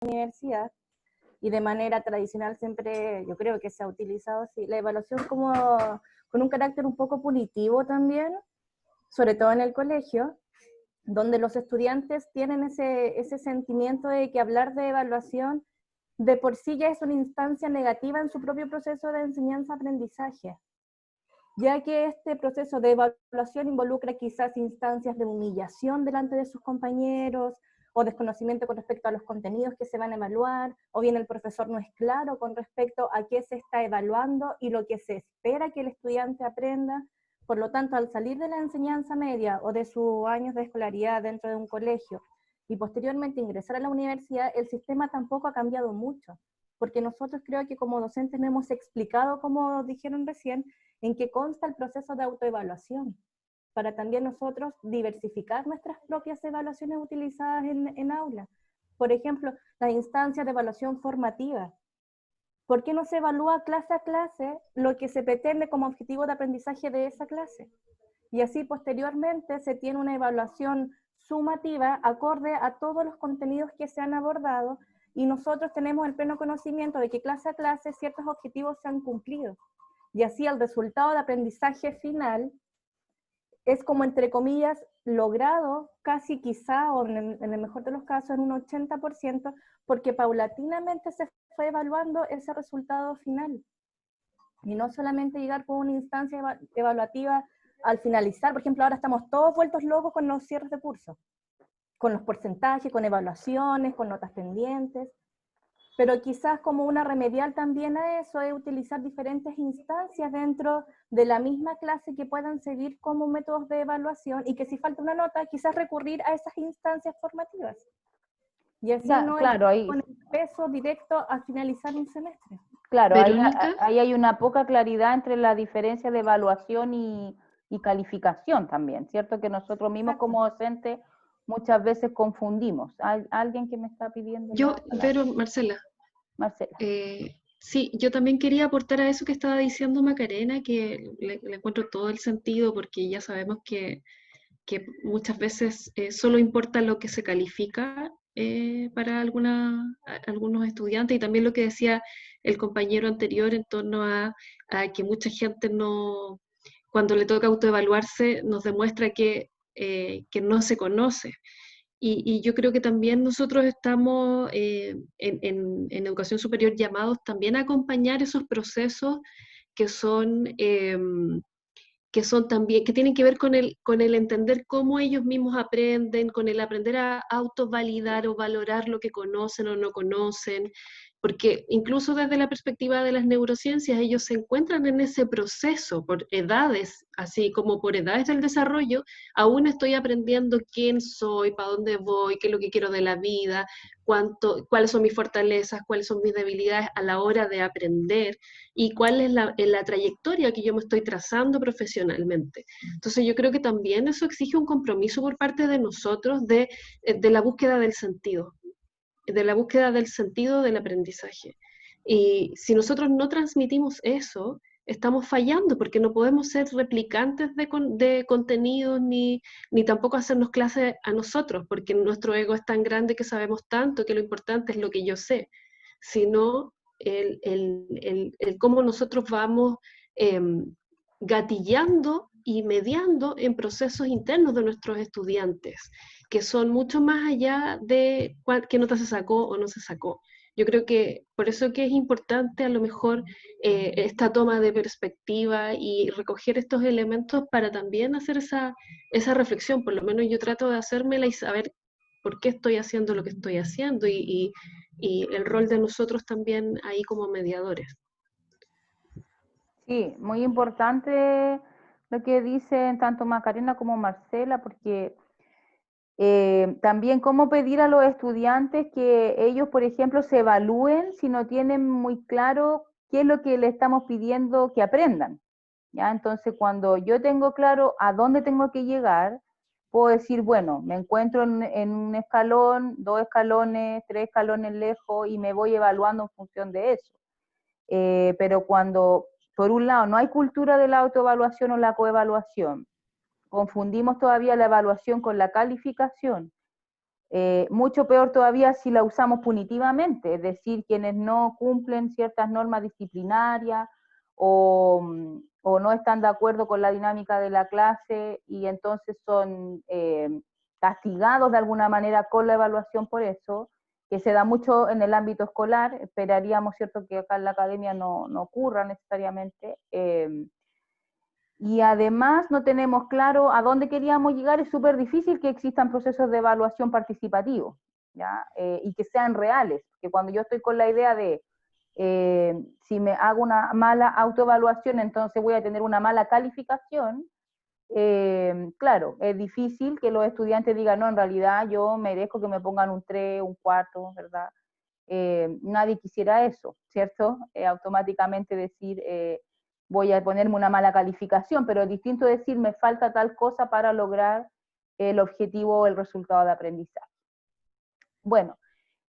universidad, y de manera tradicional siempre yo creo que se ha utilizado así, la evaluación como con un carácter un poco punitivo también, sobre todo en el colegio, donde los estudiantes tienen ese sentimiento de que hablar de evaluación de por sí ya es una instancia negativa en su propio proceso de enseñanza-aprendizaje, ya que este proceso de evaluación involucra quizás instancias de humillación delante de sus compañeros, o desconocimiento con respecto a los contenidos que se van a evaluar, o bien el profesor no es claro con respecto a qué se está evaluando y lo que se espera que el estudiante aprenda. Por lo tanto, al salir de la enseñanza media o de sus años de escolaridad dentro de un colegio y posteriormente ingresar a la universidad, el sistema tampoco ha cambiado mucho, porque nosotros creo que como docentes no hemos explicado, como dijeron recién, en qué consta el proceso de autoevaluación, para también nosotros diversificar nuestras propias evaluaciones utilizadas en aula. Por ejemplo, las instancias de evaluación formativa. ¿Por qué no se evalúa clase a clase lo que se pretende como objetivo de aprendizaje de esa clase? Y así posteriormente se tiene una evaluación sumativa acorde a todos los contenidos que se han abordado, y nosotros tenemos el pleno conocimiento de que clase a clase ciertos objetivos se han cumplido. Y así el resultado de aprendizaje final es como, entre comillas, logrado casi quizá, o en el mejor de los casos, en un 80%, porque paulatinamente se fue evaluando ese resultado final. Y no solamente llegar con una instancia evaluativa al finalizar. Por ejemplo, ahora estamos todos vueltos locos con los cierres de curso, con los porcentajes, con evaluaciones, con notas pendientes. Pero quizás como una remedial también a eso es utilizar diferentes instancias dentro de la misma clase que puedan servir como métodos de evaluación, y que si falta una nota, quizás recurrir a esas instancias formativas. Y así no Claro, ahí, con el peso directo a finalizar un semestre. claro, Verónica, ahí hay una poca claridad entre la diferencia de evaluación y calificación también, ¿cierto? Que nosotros mismos Exacto. como docentes muchas veces confundimos. ¿Hay alguien que me está pidiendo la palabra? Marcela, Marcela. sí, yo también quería aportar a eso que estaba diciendo Macarena, que le encuentro todo el sentido, porque ya sabemos que muchas veces solo importa lo que se califica para algunos estudiantes, y también lo que decía el compañero anterior en torno a que mucha gente no, cuando le toca autoevaluarse, nos demuestra que no se conoce. Y yo creo que también nosotros estamos en educación superior llamados también a acompañar esos procesos que son, que son también, que tienen que ver con el entender cómo ellos mismos aprenden, con el aprender a autovalidar o valorar lo que conocen o no conocen, porque incluso desde la perspectiva de las neurociencias, ellos se encuentran en ese proceso por edades, así como por edades del desarrollo. Aún estoy aprendiendo quién soy, para dónde voy, qué es lo que quiero de la vida, cuáles son mis fortalezas, cuáles son mis debilidades a la hora de aprender, y cuál es la trayectoria que yo me estoy trazando profesionalmente. Entonces yo creo que también eso exige un compromiso por parte de nosotros de la búsqueda del sentido, del aprendizaje. Y si nosotros no transmitimos eso, estamos fallando, porque no podemos ser replicantes de contenidos, ni tampoco hacernos clases a nosotros, porque nuestro ego es tan grande que sabemos tanto que lo importante es lo que yo sé, sino el cómo nosotros vamos eh, gatillando y mediando en procesos internos de nuestros estudiantes, que son mucho más allá de qué nota se sacó o no se sacó. Yo creo que por eso que es importante a lo mejor esta toma de perspectiva y recoger estos elementos para también hacer esa reflexión. Por lo menos yo trato de hacérmela y saber por qué estoy haciendo lo que estoy haciendo, y el rol de nosotros también ahí como mediadores. Sí, muy importante lo que dicen tanto Macarena como Marcela, porque también cómo pedir a los estudiantes que ellos, por ejemplo, se evalúen si no tienen muy claro qué es lo que le estamos pidiendo que aprendan. ¿Ya? Entonces, cuando yo tengo claro a dónde tengo que llegar, puedo decir, bueno, me encuentro en un escalón, 2 escalones, 3 escalones lejos, y me voy evaluando en función de eso. Pero cuando, por un lado, no hay cultura de la autoevaluación o la coevaluación, confundimos todavía la evaluación con la calificación, Mucho peor todavía si la usamos punitivamente, es decir, quienes no cumplen ciertas normas disciplinarias o no están de acuerdo con la dinámica de la clase y entonces son castigados de alguna manera con la evaluación por eso, que se da mucho en el ámbito escolar. Esperaríamos, ¿cierto?, que acá en la academia no ocurra necesariamente. Y además no tenemos claro a dónde queríamos llegar. Es súper difícil que existan procesos de evaluación participativos, ¿ya? Y que sean reales, que cuando yo estoy con la idea de si me hago una mala autoevaluación, entonces voy a tener una mala calificación, claro, es difícil que los estudiantes digan, no, en realidad yo merezco que me pongan un 3, un 4, ¿verdad? Nadie quisiera eso, ¿cierto? Automáticamente decir, voy a ponerme una mala calificación, pero es distinto decir, me falta tal cosa para lograr el objetivo o el resultado de aprendizaje. Bueno,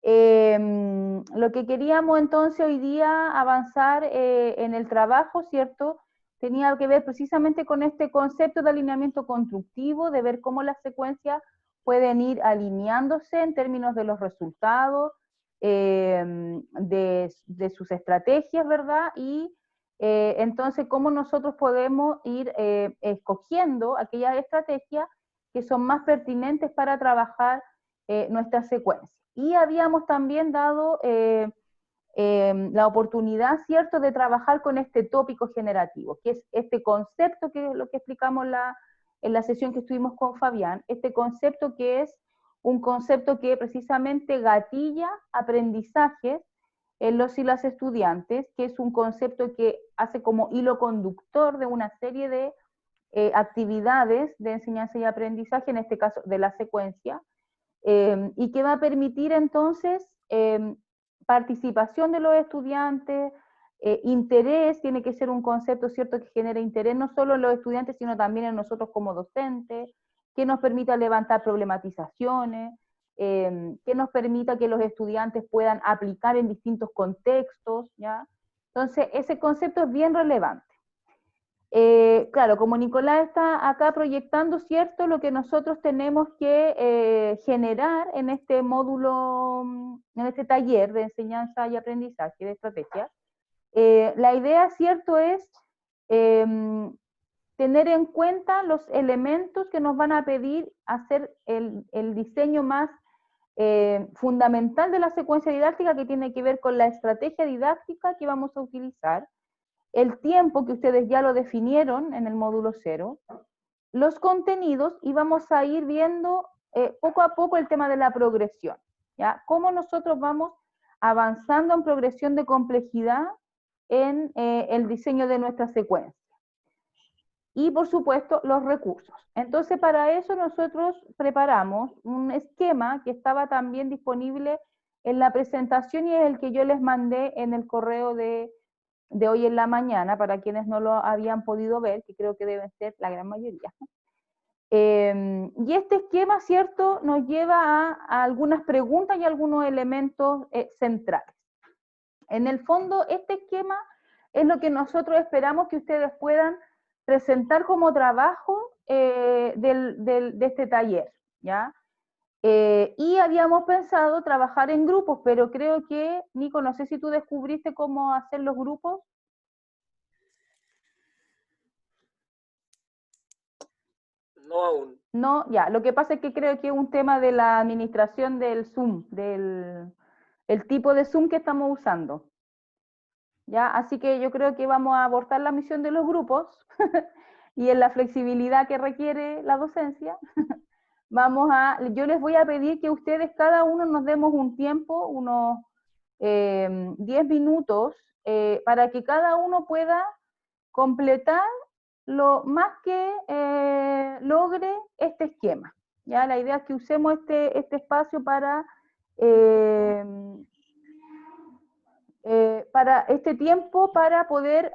lo que queríamos entonces hoy día avanzar en el trabajo, ¿cierto? Tenía que ver precisamente con este concepto de alineamiento constructivo, de ver cómo las secuencias pueden ir alineándose en términos de los resultados, de sus estrategias, ¿verdad? Y entonces cómo nosotros podemos ir escogiendo aquellas estrategias que son más pertinentes para trabajar nuestra secuencia. Y habíamos también dado la oportunidad, ¿cierto?, de trabajar con este tópico generativo, que es este concepto que es lo que explicamos en la sesión que estuvimos con Fabián, este concepto que es un concepto que precisamente gatilla aprendizajes en los y las estudiantes, que es un concepto que hace como hilo conductor de una serie de actividades de enseñanza y aprendizaje, en este caso de la secuencia, y que va a permitir entonces participación de los estudiantes, interés, tiene que ser un concepto, ¿cierto?, que genere interés no solo en los estudiantes, sino también en nosotros como docentes, que nos permita levantar problematizaciones, que nos permita que los estudiantes puedan aplicar en distintos contextos, ¿ya? Entonces, ese concepto es bien relevante. Claro, como Nicolás está acá proyectando, ¿cierto?, lo que nosotros tenemos que generar en este módulo, en este taller de enseñanza y aprendizaje de estrategias, la idea, ¿cierto?, es tener en cuenta los elementos que nos van a pedir hacer el diseño más fundamental de la secuencia didáctica, que tiene que ver con la estrategia didáctica que vamos a utilizar, el tiempo que ustedes ya lo definieron en el módulo 0, los contenidos, y vamos a ir viendo poco a poco el tema de la progresión, ¿ya? Cómo nosotros vamos avanzando en progresión de complejidad en el diseño de nuestra secuencia. Y por supuesto los recursos. Entonces para eso nosotros preparamos un esquema que estaba también disponible en la presentación y es el que yo les mandé en el correo de hoy en la mañana, para quienes no lo habían podido ver, que creo que deben ser la gran mayoría. Y este esquema, ¿cierto?, nos lleva a algunas preguntas y algunos elementos centrales. En el fondo, este esquema es lo que nosotros esperamos que ustedes puedan presentar como trabajo de este taller, ¿ya? Y habíamos pensado trabajar en grupos, pero creo que, Nico, no sé si tú descubriste cómo hacer los grupos. No aún. No, ya, lo que pasa es que creo que es un tema de la administración del Zoom, el tipo de Zoom que estamos usando. ¿Ya? Así que yo creo que vamos a abortar la misión de los grupos y en la flexibilidad que requiere la docencia, yo les voy a pedir que ustedes cada uno nos demos un tiempo, unos 10 minutos, para que cada uno pueda completar lo más que logre este esquema. ¿Ya? La idea es que usemos este espacio para este tiempo para poder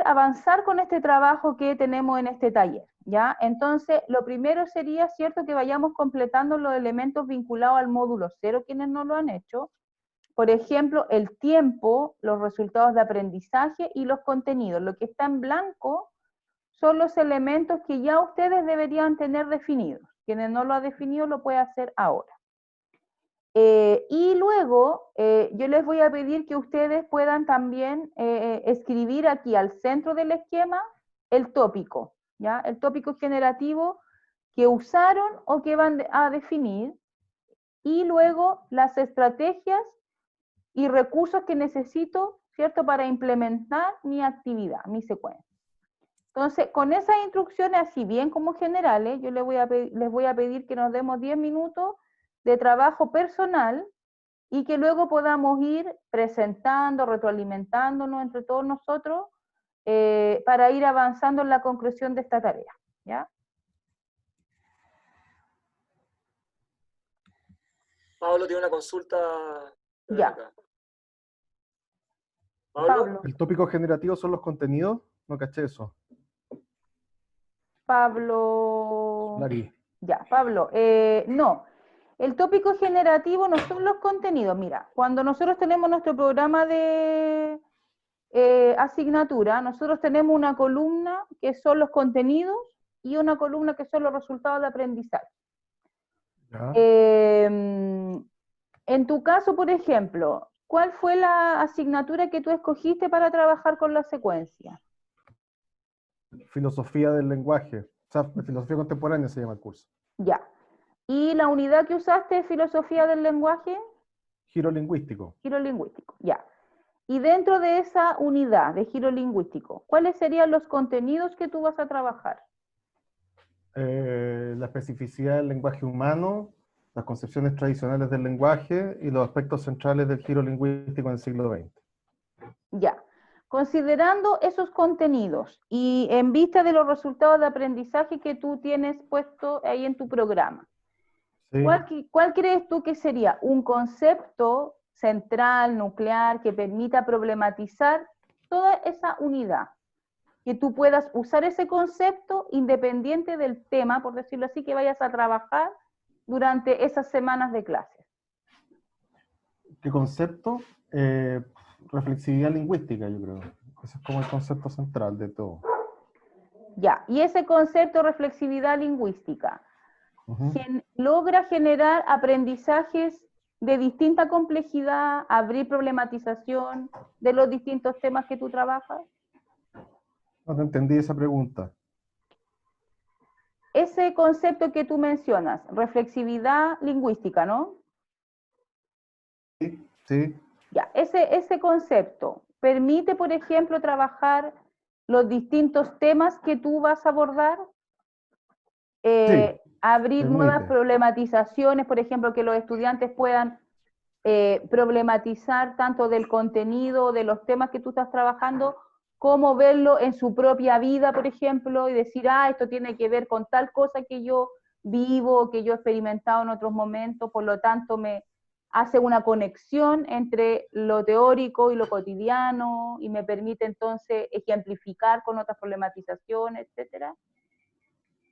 avanzar con este trabajo que tenemos en este taller, ¿ya? Entonces, lo primero sería, ¿cierto?, que vayamos completando los elementos vinculados al módulo 0, quienes no lo han hecho. Por ejemplo, el tiempo, los resultados de aprendizaje y los contenidos. Lo que está en blanco son los elementos que ya ustedes deberían tener definidos. Quienes no lo han definido lo puede hacer ahora. Y luego yo les voy a pedir que ustedes puedan también escribir aquí al centro del esquema el tópico, ¿ya? El tópico generativo que usaron o que van a definir, y luego las estrategias y recursos que necesito, ¿cierto?, para implementar mi actividad, mi secuencia. Entonces, con esas instrucciones, así bien como generales, yo les voy a pedir que nos demos 10 minutos de trabajo personal y que luego podamos ir presentando, retroalimentándonos entre todos nosotros para ir avanzando en la conclusión de esta tarea, ¿ya? Pablo tiene una consulta. Ya. Acá. Pablo. ¿El tópico generativo son los contenidos? No caché eso. Pablo. Lari. Ya, Pablo. No, el tópico generativo no son los contenidos. Mira, cuando nosotros tenemos nuestro programa de asignatura, nosotros tenemos una columna que son los contenidos y una columna que son los resultados de aprendizaje. En tu caso, por ejemplo, ¿cuál fue la asignatura que tú escogiste para trabajar con la secuencia? Filosofía del lenguaje. O sea, filosofía contemporánea se llama el curso. Ya. ¿Y la unidad que usaste es filosofía del lenguaje? Giro lingüístico. Giro lingüístico, ya. Y dentro de esa unidad de giro lingüístico, ¿cuáles serían los contenidos que tú vas a trabajar? La especificidad del lenguaje humano, las concepciones tradicionales del lenguaje y los aspectos centrales del giro lingüístico en el siglo XX. Ya. Considerando esos contenidos y en vista de los resultados de aprendizaje que tú tienes puesto ahí en tu programa, Sí. ¿cuál crees tú que sería un concepto central, nuclear, que permita problematizar toda esa unidad? Que tú puedas usar ese concepto independiente del tema, por decirlo así, que vayas a trabajar durante esas semanas de clases. ¿Qué concepto? Reflexividad lingüística, yo creo. Ese es como el concepto central de todo. Ya, y ese concepto, reflexividad lingüística, logra generar aprendizajes de distinta complejidad, abrir problematización de los distintos temas que tú trabajas. No te entendí esa pregunta. Ese concepto que tú mencionas, reflexividad lingüística, ¿no? Sí, sí. Ya, ese concepto permite, por ejemplo, trabajar los distintos temas que tú vas a abordar, Sí, abrir permite. nuevas problematizaciones, por ejemplo, que los estudiantes puedan problematizar tanto del contenido, de los temas que tú estás trabajando, como verlo en su propia vida, por ejemplo, y decir, esto tiene que ver con tal cosa que yo vivo, que yo he experimentado en otros momentos, por lo tanto me hace una conexión entre lo teórico y lo cotidiano, y me permite entonces ejemplificar con otras problematizaciones, etcétera.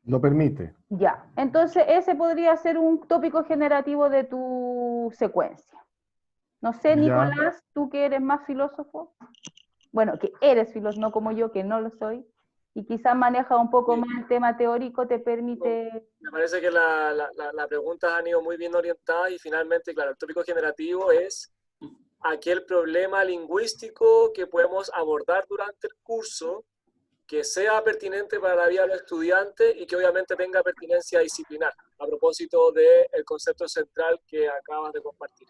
Lo permite. Ya, entonces ese podría ser un tópico generativo de tu secuencia. No sé, Ya. Nicolás, tú que eres más filósofo, bueno, que eres filósofo, no como yo, que no lo soy, y quizás maneja un poco más el tema teórico, te permite... Me parece que las preguntas han ido muy bien orientadas y finalmente, claro, el tópico generativo es aquel problema lingüístico que podemos abordar durante el curso que sea pertinente para la vida de los estudiantes y que obviamente tenga pertinencia disciplinar, a propósito del concepto central que acabas de compartir.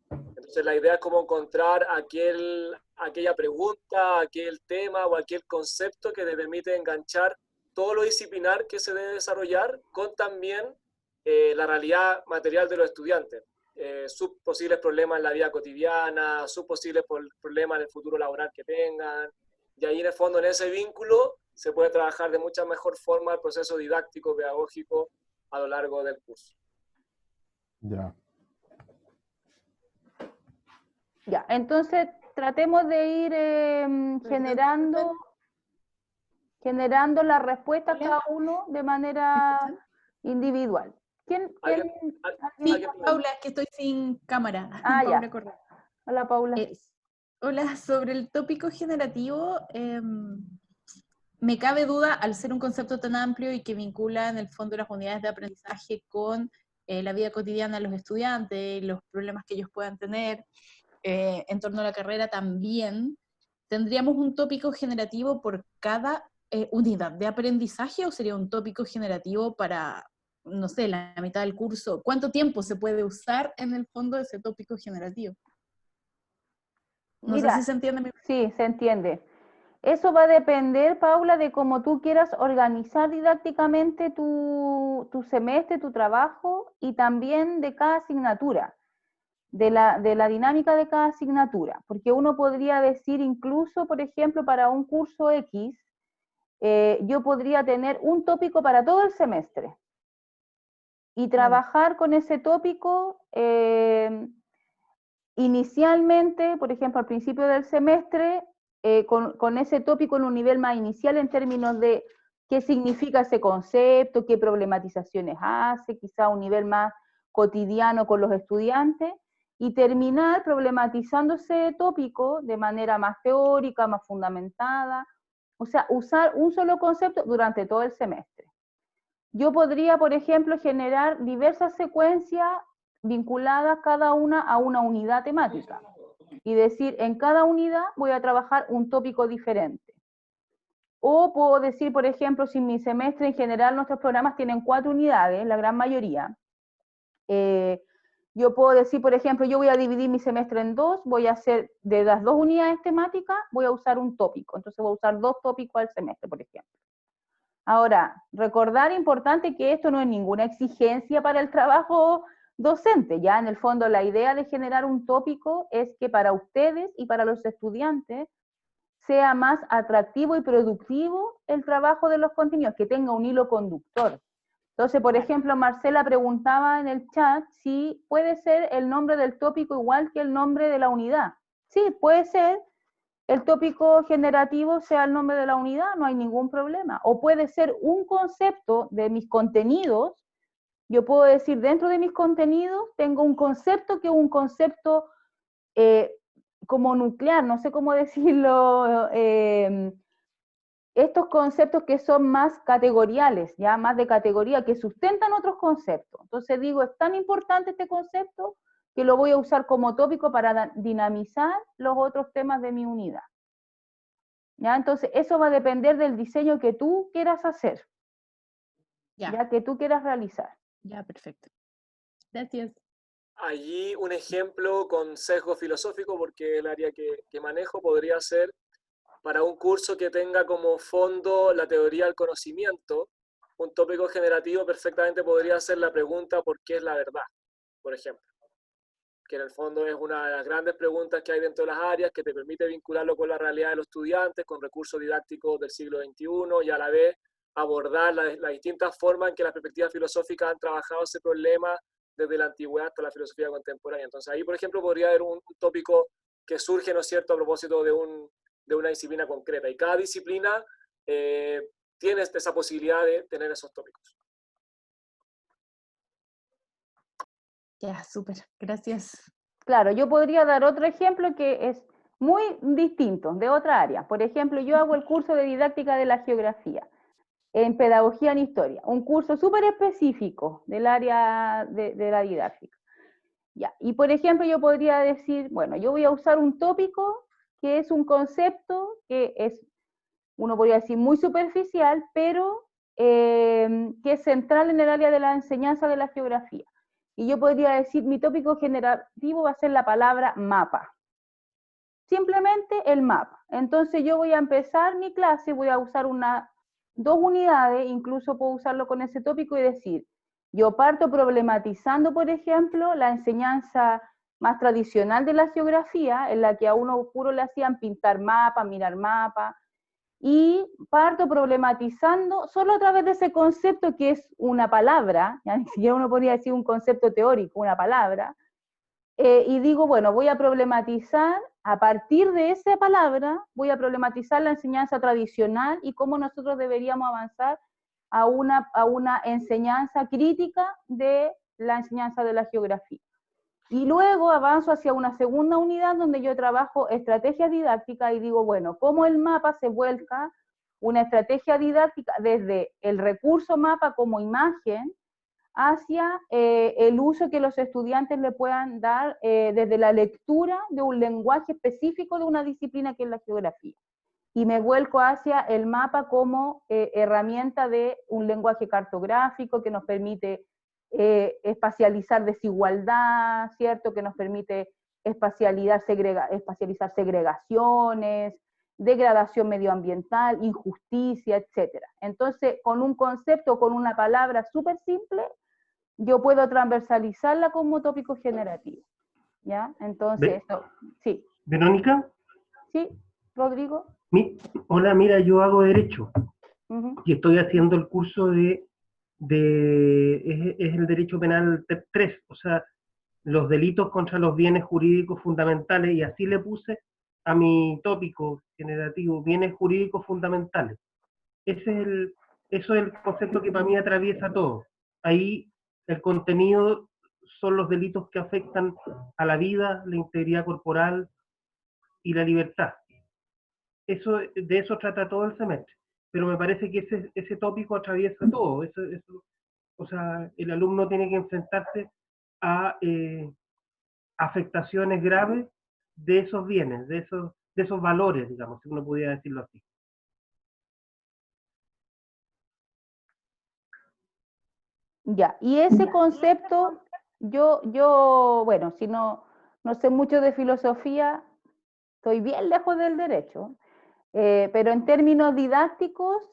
Entonces la idea es como encontrar aquella pregunta, aquel tema o aquel concepto que te permite enganchar todo lo disciplinar que se debe desarrollar con también la realidad material de los estudiantes, sus posibles problemas en la vida cotidiana, sus posibles problemas en el futuro laboral que tengan. Y ahí en el fondo, en ese vínculo, se puede trabajar de mucha mejor forma el proceso didáctico, pedagógico a lo largo del curso. Ya. Ya, entonces tratemos de ir generando la respuesta cada uno de manera individual. ¿Quién? Sí, Paula, es que estoy sin cámara. Ya. Paula Correa. Hola, Paula. Hola, sobre el tópico generativo, me cabe duda, al ser un concepto tan amplio y que vincula en el fondo las unidades de aprendizaje con la vida cotidiana de los estudiantes, los problemas que ellos puedan tener en torno a la carrera también, ¿tendríamos un tópico generativo por cada unidad de aprendizaje o sería un tópico generativo para, no sé, la mitad del curso? ¿Cuánto tiempo se puede usar en el fondo ese tópico generativo? No sé Mira, si se entiende. sí, se entiende. Eso va a depender, Paula, de cómo tú quieras organizar didácticamente tu semestre, tu trabajo, y también de cada asignatura, de la dinámica de cada asignatura. Porque uno podría decir incluso, por ejemplo, para un curso X, yo podría tener un tópico para todo el semestre y trabajar con ese tópico inicialmente, por ejemplo, al principio del semestre, con ese tópico en un nivel más inicial en términos de qué significa ese concepto, qué problematizaciones hace, quizá un nivel más cotidiano con los estudiantes, y terminar problematizando ese tópico de manera más teórica, más fundamentada, o sea, usar un solo concepto durante todo el semestre. Yo podría, por ejemplo, generar diversas secuencias vinculadas cada una a una unidad temática y decir, en cada unidad voy a trabajar un tópico diferente. O puedo decir, por ejemplo, si mi semestre en general nuestros programas tienen 4 unidades, la gran mayoría, yo puedo decir, por ejemplo, yo voy a dividir mi semestre en 2, voy a hacer de las 2 unidades temáticas, voy a usar un tópico, entonces voy a usar 2 tópicos al semestre, por ejemplo. Ahora, recordar importante que esto no es ninguna exigencia para el trabajo docente, ya en el fondo la idea de generar un tópico es que para ustedes y para los estudiantes sea más atractivo y productivo el trabajo de los contenidos, que tenga un hilo conductor. Entonces, por ejemplo, Marcela preguntaba en el chat si puede ser el nombre del tópico igual que el nombre de la unidad. Sí, puede ser. El tópico generativo sea el nombre de la unidad, no hay ningún problema. O puede ser un concepto de mis contenidos. Yo puedo decir, dentro de mis contenidos tengo un concepto que es un concepto como nuclear, no sé cómo decirlo, estos conceptos que son más categoriales, ya más de categoría, que sustentan otros conceptos. Entonces digo, es tan importante este concepto que lo voy a usar como tópico para dinamizar los otros temas de mi unidad. ¿Ya? Entonces, eso va a depender del diseño que tú quieras hacer, ya que tú quieras realizar. Ya, perfecto. Gracias. Allí un ejemplo con sesgo filosófico, porque el área que manejo podría ser para un curso que tenga como fondo la teoría del conocimiento, un tópico generativo perfectamente podría ser la pregunta ¿por qué es la verdad? Por ejemplo, que en el fondo es una de las grandes preguntas que hay dentro de las áreas, que te permite vincularlo con la realidad de los estudiantes, con recursos didácticos del siglo XXI y a la vez abordar las distintas formas en que las perspectivas filosóficas han trabajado ese problema desde la antigüedad hasta la filosofía contemporánea. Entonces ahí, por ejemplo, podría haber un tópico que surge, ¿no es cierto?, a propósito de una disciplina concreta. Y cada disciplina tiene esa posibilidad de tener esos tópicos. Ya, súper. Gracias. Claro, yo podría dar otro ejemplo que es muy distinto, de otra área. Por ejemplo, yo hago el curso de didáctica de la geografía, en pedagogía en historia, un curso súper específico del área de la didáctica. Ya. Y por ejemplo, yo podría decir, bueno, yo voy a usar un tópico que es un concepto que es, uno podría decir, muy superficial, pero que es central en el área de la enseñanza de la geografía. Y yo podría decir, mi tópico generativo va a ser la palabra mapa. Simplemente el mapa. Entonces yo voy a empezar mi clase, voy a usar 2 unidades, incluso puedo usarlo con ese tópico y decir, yo parto problematizando, por ejemplo, la enseñanza más tradicional de la geografía, en la que a uno puro le hacían pintar mapa, mirar mapa, y parto problematizando solo a través de ese concepto que es una palabra, ya ni siquiera uno podría decir un concepto teórico, una palabra, y digo, bueno, voy a problematizar, a partir de esa palabra, voy a problematizar la enseñanza tradicional y cómo nosotros deberíamos avanzar a una enseñanza crítica de la enseñanza de la geografía. Y luego avanzo hacia una segunda unidad donde yo trabajo estrategias didácticas y digo, bueno, cómo el mapa se vuelca una estrategia didáctica desde el recurso mapa como imagen hacia el uso que los estudiantes le puedan dar desde la lectura de un lenguaje específico de una disciplina que es la geografía. Y me vuelco hacia el mapa como herramienta de un lenguaje cartográfico que nos permite espacializar desigualdad, ¿cierto? Que nos permite espacializar segregaciones, degradación medioambiental, injusticia, etc. Entonces, con un concepto, con una palabra súper simple, yo puedo transversalizarla como tópico generativo, ¿ya? Entonces, sí. Verónica. Sí, Rodrigo. Hola, mira, yo hago Derecho Uh-huh. y estoy haciendo el curso es el Derecho Penal TEP 3, o sea, los delitos contra los bienes jurídicos fundamentales, y así le puse a mi tópico generativo, bienes jurídicos fundamentales. Eso es el concepto que para mí atraviesa todo. Ahí el contenido son los delitos que afectan a la vida, la integridad corporal y la libertad. De eso trata todo el semestre. Pero me parece que ese tópico atraviesa todo. O sea, el alumno tiene que enfrentarse a afectaciones graves de esos bienes, de esos valores, digamos, si uno pudiera decirlo así. Ya, y ese concepto, bueno, si no sé mucho de filosofía, estoy bien lejos del derecho, pero en términos didácticos,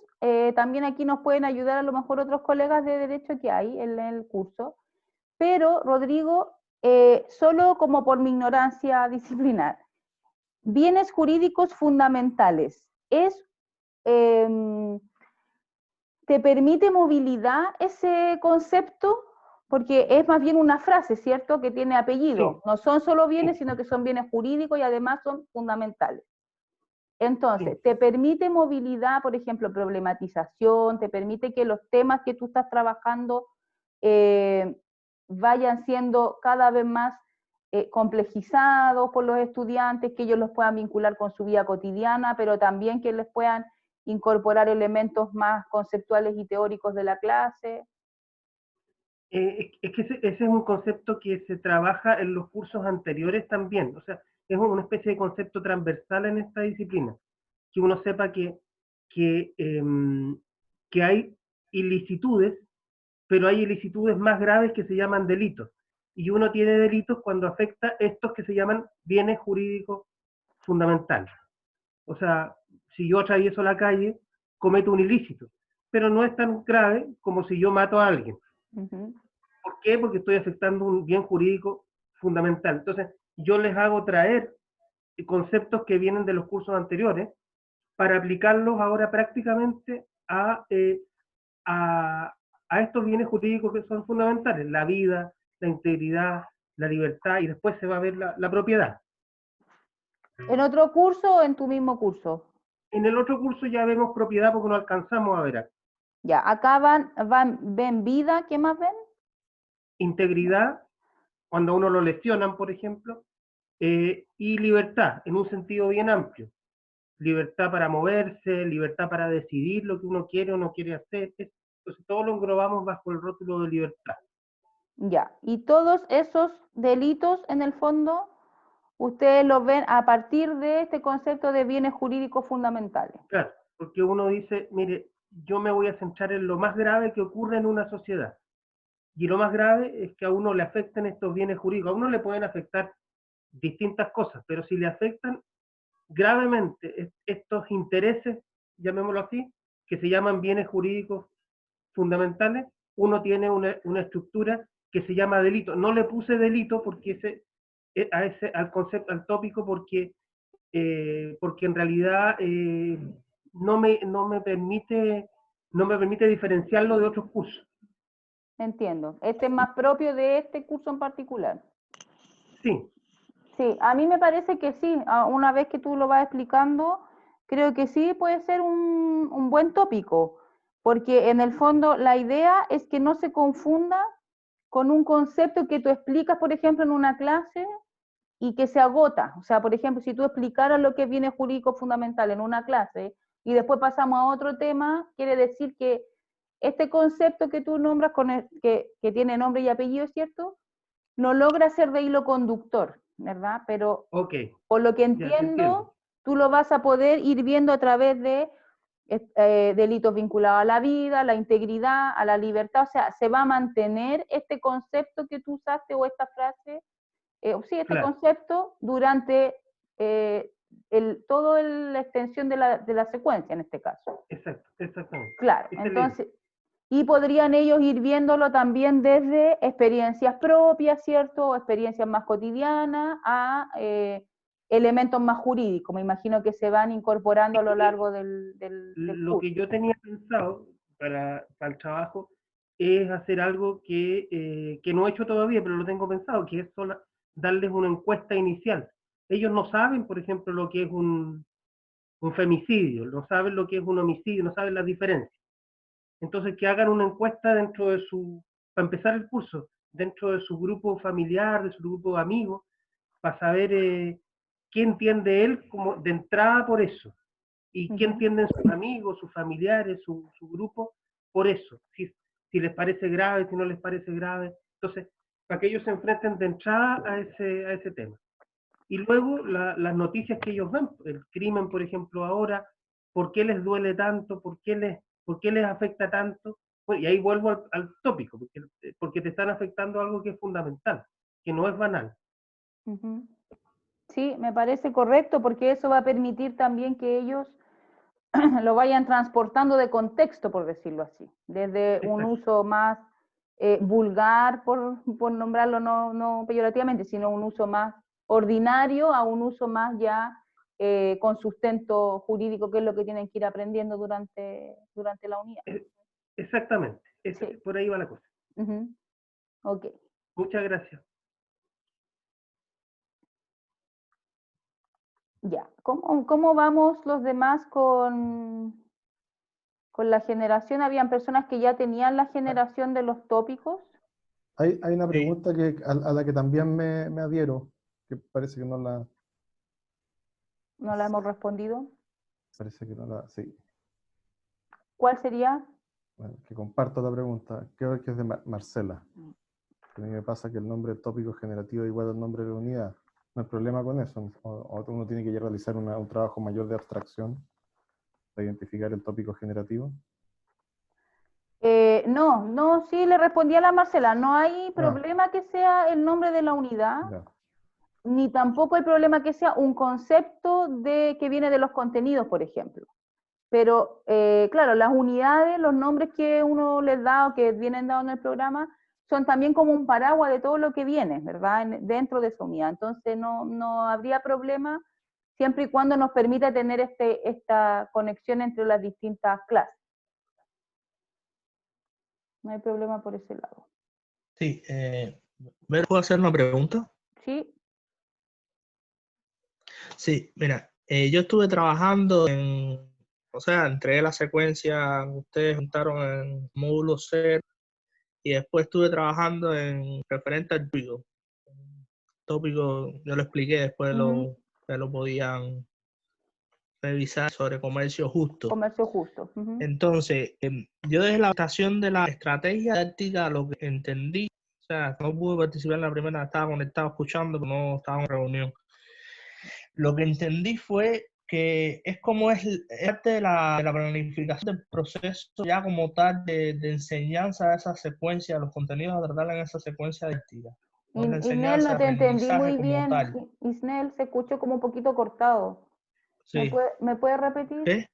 también aquí nos pueden ayudar a lo mejor otros colegas de derecho que hay en el curso, pero Rodrigo, solo como por mi ignorancia disciplinar, bienes jurídicos fundamentales, ¿te permite movilidad ese concepto? Porque es más bien una frase, ¿cierto? Que tiene apellido. Sí. No son solo bienes, sino que son bienes jurídicos y además son fundamentales. Entonces, ¿te permite movilidad, por ejemplo, problematización? ¿Te permite que los temas que tú estás trabajando vayan siendo cada vez más complejizados por los estudiantes, que ellos los puedan vincular con su vida cotidiana, pero también que les puedan incorporar elementos más conceptuales y teóricos de la clase? Es que ese es un concepto que se trabaja en los cursos anteriores también, o sea, es una especie de concepto transversal en esta disciplina, que uno sepa que hay ilicitudes, pero hay ilicitudes más graves que se llaman delitos, y uno tiene delitos cuando afecta estos que se llaman bienes jurídicos fundamentales. O sea, si yo atravieso la calle, cometo un ilícito, pero no es tan grave como si yo mato a alguien. Uh-huh. ¿Por qué? Porque estoy afectando un bien jurídico fundamental. Entonces, yo les hago traer conceptos que vienen de los cursos anteriores para aplicarlos ahora prácticamente a estos bienes jurídicos que son fundamentales, la vida, la integridad, la libertad, y después se va a ver la propiedad. ¿En otro curso o en tu mismo curso? En el otro curso ya vemos propiedad porque no alcanzamos a ver. Ya, acá ven vida, ¿qué más ven? Integridad, cuando a uno lo lesionan, por ejemplo, y libertad, en un sentido bien amplio. Libertad para moverse, libertad para decidir lo que uno quiere o no quiere hacer. Entonces todo lo englobamos bajo el rótulo de libertad. Ya, y todos esos delitos, en el fondo, ustedes los ven a partir de este concepto de bienes jurídicos fundamentales. Claro, porque uno dice, mire, yo me voy a centrar en lo más grave que ocurre en una sociedad. Y lo más grave es que a uno le afecten estos bienes jurídicos. A uno le pueden afectar distintas cosas, pero si le afectan gravemente estos intereses, llamémoslo así, que se llaman bienes jurídicos fundamentales, uno tiene una estructura que se llama delito. No le puse delito porque al concepto, al tópico, porque en realidad no me permite diferenciarlo de otros cursos. Entiendo. Este es más propio de este curso en particular. Sí. Sí, a mí me parece que sí. Una vez que tú lo vas explicando, creo que sí puede ser un buen tópico, porque en el fondo la idea es que no se confunda con un concepto que tú explicas, por ejemplo, en una clase y que se agota. O sea, por ejemplo, si tú explicaras lo que viene jurídico fundamental en una clase y después pasamos a otro tema, quiere decir que este concepto que tú nombras, que tiene nombre y apellido, ¿cierto? No logra ser de hilo conductor, ¿verdad? Pero Ok, por lo que ya te entiendo. entiendo, tú lo vas a poder ir viendo a través de delitos vinculados a la vida, a la integridad, a la libertad, o sea, se va a mantener este concepto que tú usaste o esta frase, este Claro. concepto durante toda la extensión de la secuencia en este caso. Exacto, exactamente. Claro, Esa es la idea. entonces, y podrían ellos ir viéndolo también desde experiencias propias, ¿cierto? O experiencias más cotidianas a elementos más jurídicos. Me imagino que se van incorporando a lo largo del Lo curso. que yo tenía pensado para el trabajo es hacer algo que no he hecho todavía, pero lo tengo pensado, que es darles una encuesta inicial. Ellos no saben, por ejemplo, lo que es un femicidio, no saben lo que es un homicidio, no saben las diferencias. Entonces, que hagan una encuesta dentro de para empezar el curso, dentro de su grupo familiar, de su grupo de amigos, para saber qué entiende él como de entrada por eso, y qué entienden sus amigos, sus familiares, su grupo por eso, si les parece grave, si no les parece grave. Entonces, para que ellos se enfrenten de entrada a ese tema. Y luego las noticias que ellos ven, el crimen, por ejemplo, ahora, ¿por qué les duele tanto? ¿Por qué les afecta tanto? Bueno, y ahí vuelvo al tópico, porque te están afectando algo que es fundamental, que no es banal. Ujú. Sí, me parece correcto, porque eso va a permitir también que ellos lo vayan transportando de contexto, por decirlo así, desde un Exacto. uso más vulgar, por nombrarlo no peyorativamente, sino un uso más ordinario a un uso más ya con sustento jurídico, que es lo que tienen que ir aprendiendo durante la unidad. Exactamente, Sí. por ahí va la cosa. Ok. Muchas gracias. Ya. ¿Cómo vamos los demás con la generación? ¿Habían personas que ya tenían la generación de los tópicos? Hay una pregunta a la que también me adhiero, que parece que no la... ¿No la hemos respondido? Parece que no la... Sí, ¿Cuál sería? bueno, que comparto la pregunta. Creo que es de Marcela. A mí me pasa que el nombre tópico generativo es igual al nombre de la unidad. No hay problema con eso. O uno tiene que realizar un trabajo mayor de abstracción para identificar el tópico generativo. No, sí, le respondí a la Marcela. No hay problema que sea el nombre de la unidad, Ya. ni tampoco hay problema que sea un concepto que viene de los contenidos, por ejemplo. Pero, claro, las unidades, los nombres que uno les da o que vienen dados en el programa, son también como un paraguas de todo lo que viene, ¿verdad? Dentro de esa unidad. Entonces, no habría problema siempre y cuando nos permita tener esta conexión entre las distintas clases. No hay problema por ese lado. Sí, ¿puedo hacer una pregunta? Sí. Sí, mira, yo estuve trabajando o sea, entregué la secuencia, ustedes juntaron en módulo 0 y después estuve trabajando en referente al tópico, yo lo expliqué, después ya lo podían revisar sobre comercio justo. Comercio justo. Entonces, yo desde la adaptación de la estrategia táctica, lo que entendí, o sea, no pude participar en la primera, estaba conectado escuchando, pero no estaba en reunión. Lo que entendí fue que es como es parte de la planificación del proceso ya como tal de enseñanza de esa secuencia, los contenidos a tratar en esa secuencia táctica. No es la Isnel, enseñanza, no te entendí aprendizaje muy como bien. tal. Isnel, se escuchó como un poquito cortado. Sí. ¿Me puede repetir? ¿Qué?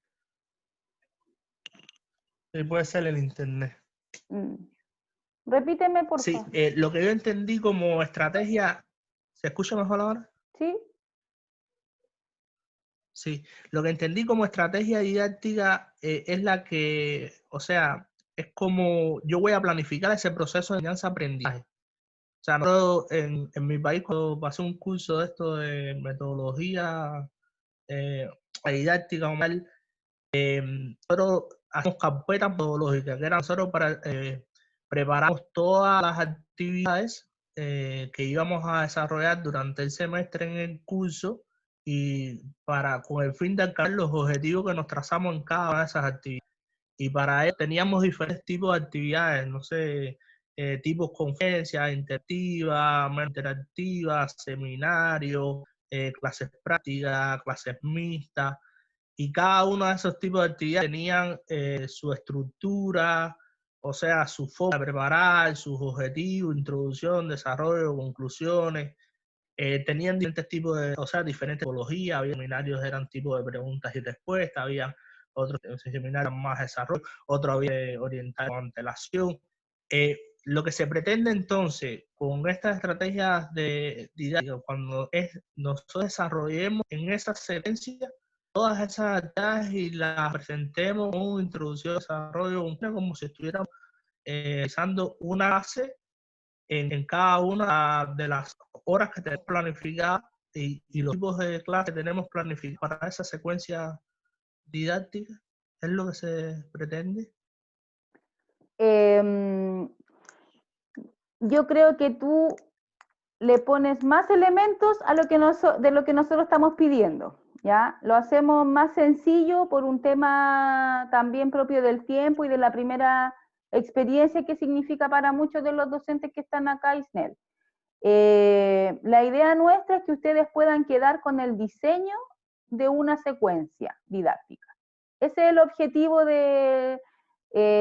Sí, puede ser el internet. Repíteme, por Sí, favor. lo que yo entendí como estrategia, ¿se escucha mejor ahora? Sí. Sí, lo que entendí como estrategia didáctica es la que, o sea, es como yo voy a planificar ese proceso de enseñanza-aprendizaje. O sea, nosotros en mi país, cuando pasé un curso de esto de metodología didáctica o mal, nosotros hacemos carpetas metodológicas, que eran nosotros para preparamos todas las actividades que íbamos a desarrollar durante el semestre en el curso y con el fin de alcanzar los objetivos que nos trazamos en cada una de esas actividades. y para ello teníamos diferentes tipos de actividades, no sé, tipos conferencias, interactivas, más interactivas, seminarios, clases prácticas, clases mixtas, y cada uno de esos tipos de actividades tenían su estructura, o sea, su forma de preparar, sus objetivos, introducción, desarrollo, conclusiones. Tenían diferentes tipos de, o sea, diferentes tipologías. Había seminarios eran tipos de preguntas y respuestas, había otros seminarios más desarrollo, otros había orientado con antelación. Lo que se pretende entonces con estas estrategias de didáctica, cuando nosotros desarrollemos en esa secuencia todas esas actividades y las presentemos con una introducción, desarrollo, como si estuviéramos realizando una base en cada una de las horas que tenemos planificadas y los tipos de clases que tenemos planificadas para esa secuencia didáctica. ¿Es lo que se pretende? Yo creo que tú le pones más elementos a lo que de lo que nosotros estamos pidiendo, ¿ya? Lo hacemos más sencillo por un tema también propio del tiempo y de la primera experiencia que significa para muchos de los docentes que están acá, ISNEL. La idea nuestra es que ustedes puedan quedar con el diseño de una secuencia didáctica. Ese es el objetivo de,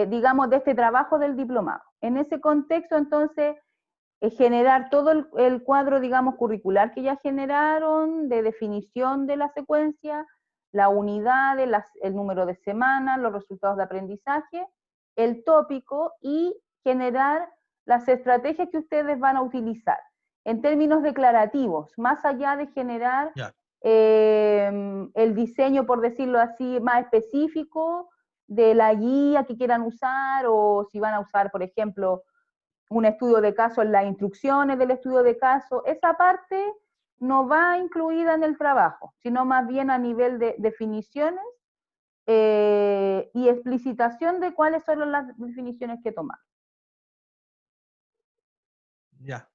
digamos, de este trabajo del diplomado. En ese contexto, entonces, generar todo el cuadro, digamos, curricular que ya generaron, de definición de la secuencia, la unidad, el número de semanas, los resultados de aprendizaje, el tópico y generar las estrategias que ustedes van a utilizar en términos declarativos, más allá de generar el diseño, por decirlo así, más específico de la guía que quieran usar, o si van a usar, por ejemplo, un estudio de caso en las instrucciones del estudio de caso. Esa parte no va incluida en el trabajo, sino más bien a nivel de definiciones y explicitación de cuáles son las definiciones que tomar. Ya,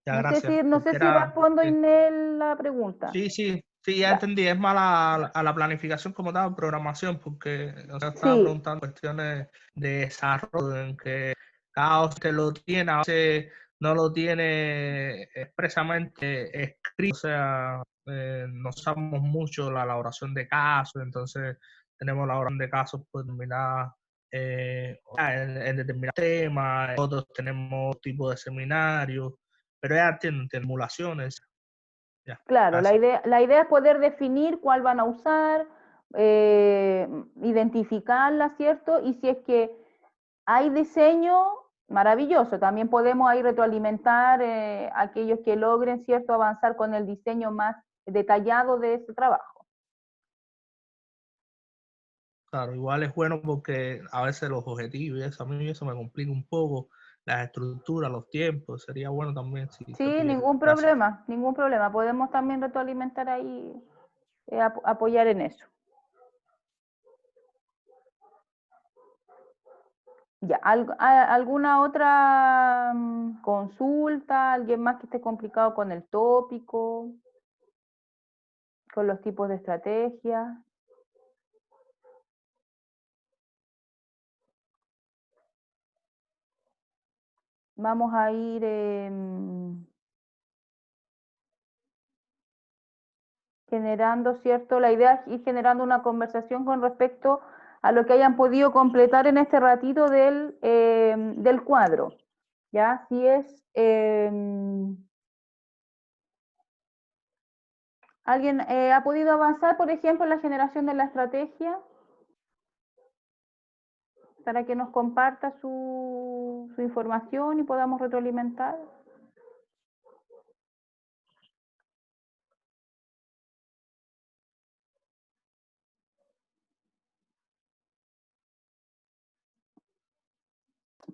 No gracias. no sé si respondo, Inés, la pregunta. Sí, ya entendí. Es más a la planificación como tal, programación, porque estaba preguntando cuestiones de desarrollo en que cada usted lo tiene, a veces no lo tiene expresamente escrito, o sea, no usamos mucho la elaboración de casos, entonces tenemos la elaboración de casos por determinadas en determinados temas, otros tenemos tipos de seminarios, pero ya tienen emulaciones. Ya, claro, la idea es poder definir cuál van a usar, identificarla, ¿cierto? Y si es que hay diseño, maravilloso, también podemos ahí retroalimentar aquellos que logren, ¿cierto?, avanzar con el diseño más detallado de ese trabajo. Claro, igual es bueno porque a veces los objetivos y eso, a mí eso me complica un poco, las estructuras, los tiempos, sería bueno también si sí, ningún problema, podemos también retroalimentar ahí, apoyar en eso. Ya, ¿alguna otra consulta? ¿Alguien más que esté complicado con el tópico? ¿Con los tipos de estrategia? Vamos a ir generando, ¿cierto? La idea es ir generando una conversación con respecto a lo que hayan podido completar en este ratito del cuadro. ¿Ya? Si es... ¿Alguien ha podido avanzar, por ejemplo, en la generación de la estrategia? Para que nos comparta su información y podamos retroalimentar.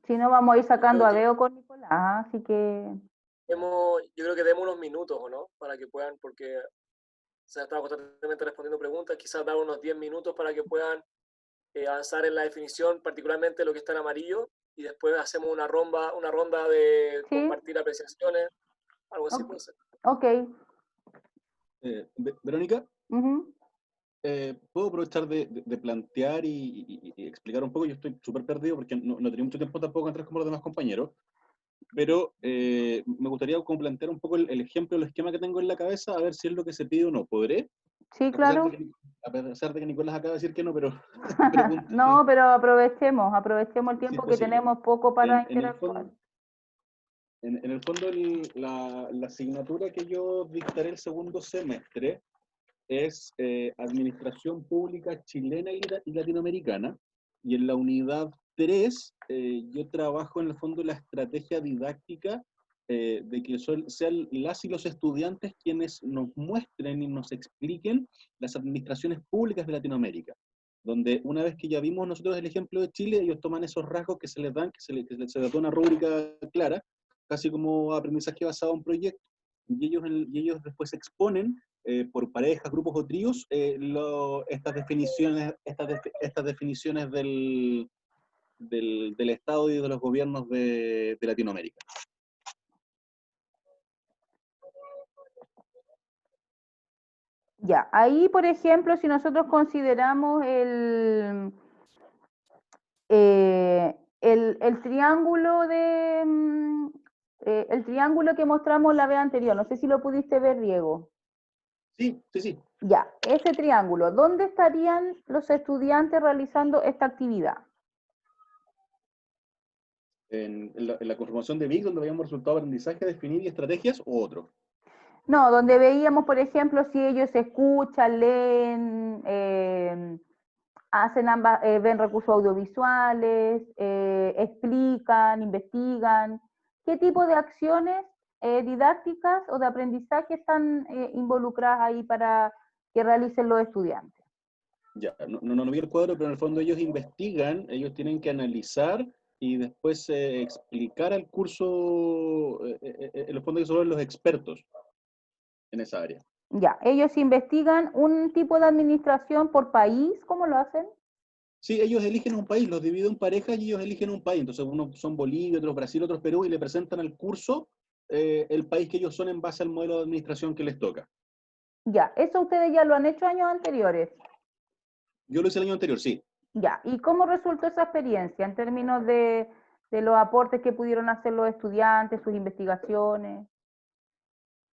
Si no, vamos a ir sacando a dedo con Nicolás, así que... Yo creo que demos unos minutos, ¿o no? Para que puedan, porque se estaba constantemente respondiendo preguntas, quizás dar unos 10 minutos para que puedan avanzar en la definición, particularmente lo que está en amarillo, y después hacemos una ronda de compartir apreciaciones, algo así puede ser. Ok. Verónica, ¿puedo aprovechar de plantear y explicar un poco. Yo estoy súper perdido porque no tenía mucho tiempo tampoco entrar como los demás compañeros, pero me gustaría como plantear un poco el ejemplo, el esquema que tengo en la cabeza, a ver si es lo que se pide o no. ¿Podré? Sí, A pesar claro. a pesar de que Nicolás acaba de decir que no, pero No, pero aprovechemos el si es tiempo que posible. tenemos poco para En el interactuar. fondo, en el fondo la asignatura que yo dictaré el segundo semestre es Administración Pública Chilena y Latinoamericana, y en la unidad 3 yo trabajo en el fondo la estrategia didáctica de que sean las y los estudiantes quienes nos muestren y nos expliquen las administraciones públicas de Latinoamérica, donde una vez que ya vimos nosotros el ejemplo de Chile, ellos toman esos rasgos que se les dan, que se les da una rúbrica clara, casi como aprendizaje basado en proyectos, y ellos después exponen por parejas, grupos o tríos, estas definiciones del Estado y de los gobiernos de Latinoamérica. Ya, ahí por ejemplo, si nosotros consideramos el triángulo el triángulo que mostramos la vez anterior, no sé si lo pudiste ver, Diego. Sí, sí, sí. Ya, ese triángulo, ¿dónde estarían los estudiantes realizando esta actividad? En la conformación de BIC, donde veíamos resultados de aprendizaje, definir y estrategias, o otro. No, donde veíamos, por ejemplo, si ellos escuchan, leen, hacen ven recursos audiovisuales, explican, investigan. ¿Qué tipo de acciones didácticas o de aprendizaje están involucradas ahí para que realicen los estudiantes? Ya, no vi el cuadro, pero en el fondo ellos investigan, ellos tienen que analizar y después explicar al curso, en el fondo ellos son los expertos en esa área. Ya, ellos investigan un tipo de administración por país, ¿cómo lo hacen? Sí, ellos eligen un país, los dividen en parejas y ellos eligen un país. Entonces, unos son Bolivia, otros Brasil, otros Perú, y le presentan al curso el país que ellos son en base al modelo de administración que les toca. Ya, eso ustedes ya lo han hecho años anteriores. Yo lo hice el año anterior, sí. Ya, ¿y cómo resultó esa experiencia en términos de los aportes que pudieron hacer los estudiantes, sus investigaciones?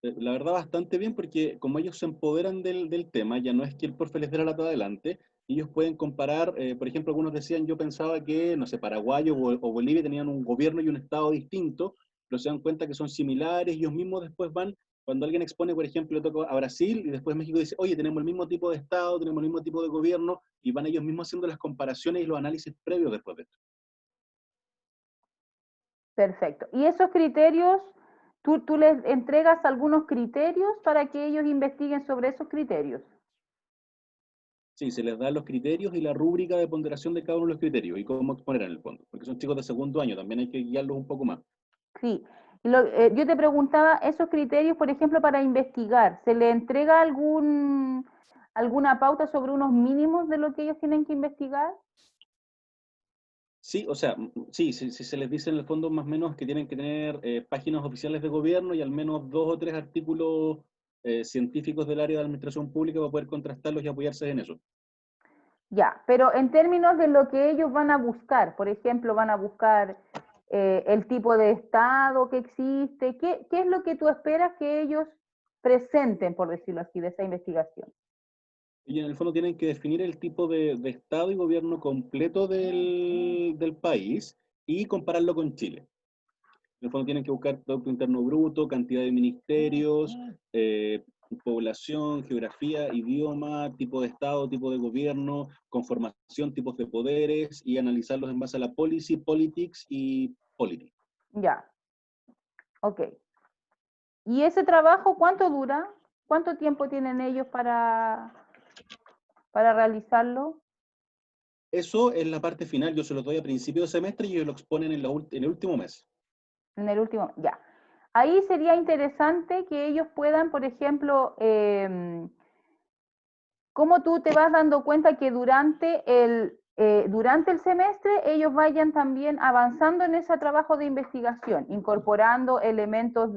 La verdad, bastante bien, porque como ellos se empoderan del tema, ya no es que el profe les dé la lata adelante, ellos pueden comparar, por ejemplo, algunos decían, yo pensaba que, no sé, Paraguay o Bolivia tenían un gobierno y un estado distinto, pero se dan cuenta que son similares, ellos mismos después van, cuando alguien expone, por ejemplo, le toca a Brasil, y después México dice, oye, tenemos el mismo tipo de estado, tenemos el mismo tipo de gobierno, y van ellos mismos haciendo las comparaciones y los análisis previos después de esto. Perfecto. ¿Y esos criterios, tú les entregas algunos criterios para que ellos investiguen sobre esos criterios? Sí, se les da los criterios y la rúbrica de ponderación de cada uno de los criterios y cómo exponer en el fondo, porque son chicos de segundo año, también hay que guiarlos un poco más. Sí. Yo te preguntaba, esos criterios, por ejemplo, para investigar, ¿se le entrega alguna pauta sobre unos mínimos de lo que ellos tienen que investigar? Sí, o sea, sí, se les dice en el fondo más o menos que tienen que tener páginas oficiales de gobierno y al menos 2 o 3 artículos científicos del área de administración pública para poder contrastarlos y apoyarse en eso. Ya, pero en términos de lo que ellos van a buscar, por ejemplo, van a buscar el tipo de estado que existe, ¿qué es lo que tú esperas que ellos presenten, por decirlo así, de esa investigación? Y en el fondo tienen que definir el tipo de estado y gobierno completo del país y compararlo con Chile. En el fondo tienen que buscar Producto Interno Bruto, cantidad de ministerios, población, geografía, idioma, tipo de Estado, tipo de gobierno, conformación, tipos de poderes, y analizarlos en base a la policy, politics y polity. Ya, ok. ¿Y ese trabajo cuánto dura? ¿Cuánto tiempo tienen ellos para realizarlo? Eso es la parte final, yo se lo doy a principio de semestre y ellos lo exponen en el último mes. En el último, ya. Ahí sería interesante que ellos puedan, por ejemplo, cómo tú te vas dando cuenta que durante el semestre ellos vayan también avanzando en ese trabajo de investigación, incorporando elementos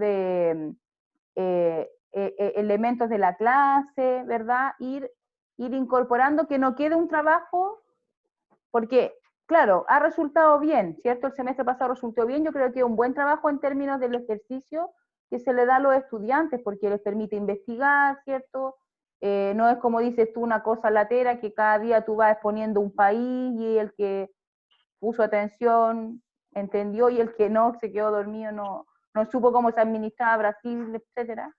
elementos de la clase, ¿verdad? Ir incorporando que no quede un trabajo porque, claro, ha resultado bien, ¿cierto? El semestre pasado resultó bien, yo creo que es un buen trabajo en términos del ejercicio que se le da a los estudiantes, porque les permite investigar, ¿cierto? No es como dices tú, una cosa latera, que cada día tú vas exponiendo un país y el que puso atención entendió y el que no se quedó dormido no supo cómo se administraba Brasil, etcétera.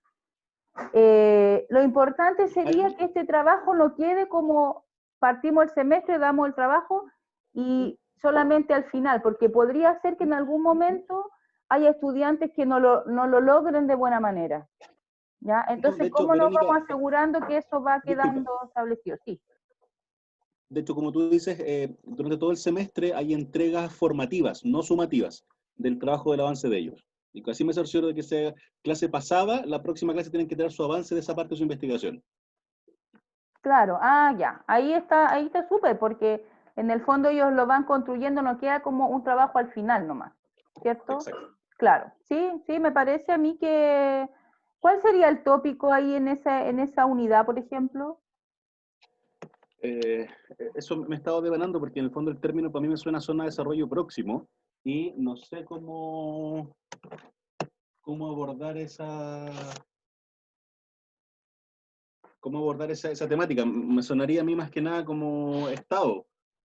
Lo importante sería que este trabajo no quede como partimos el semestre, damos el trabajo y solamente al final, porque podría ser que en algún momento haya estudiantes que no lo logren de buena manera. ¿Ya? Entonces, de hecho, ¿cómo nos Verónica, vamos asegurando que eso va disculpa. quedando establecido? Sí. De hecho, como tú dices, durante todo el semestre hay entregas formativas, no sumativas, del trabajo del avance de ellos. Y así me cercioro de que sea clase pasada, la próxima clase tienen que tener su avance de esa parte de su investigación. Claro, ya. Ahí está súper, porque en el fondo ellos lo van construyendo, no queda como un trabajo al final nomás, ¿cierto? Exacto. Claro, sí, me parece a mí que... ¿Cuál sería el tópico ahí en esa unidad, por ejemplo? Eso me he estado devanando porque en el fondo el término para mí me suena a zona de desarrollo próximo y no sé cómo abordar esa temática. Me sonaría a mí más que nada como Estado,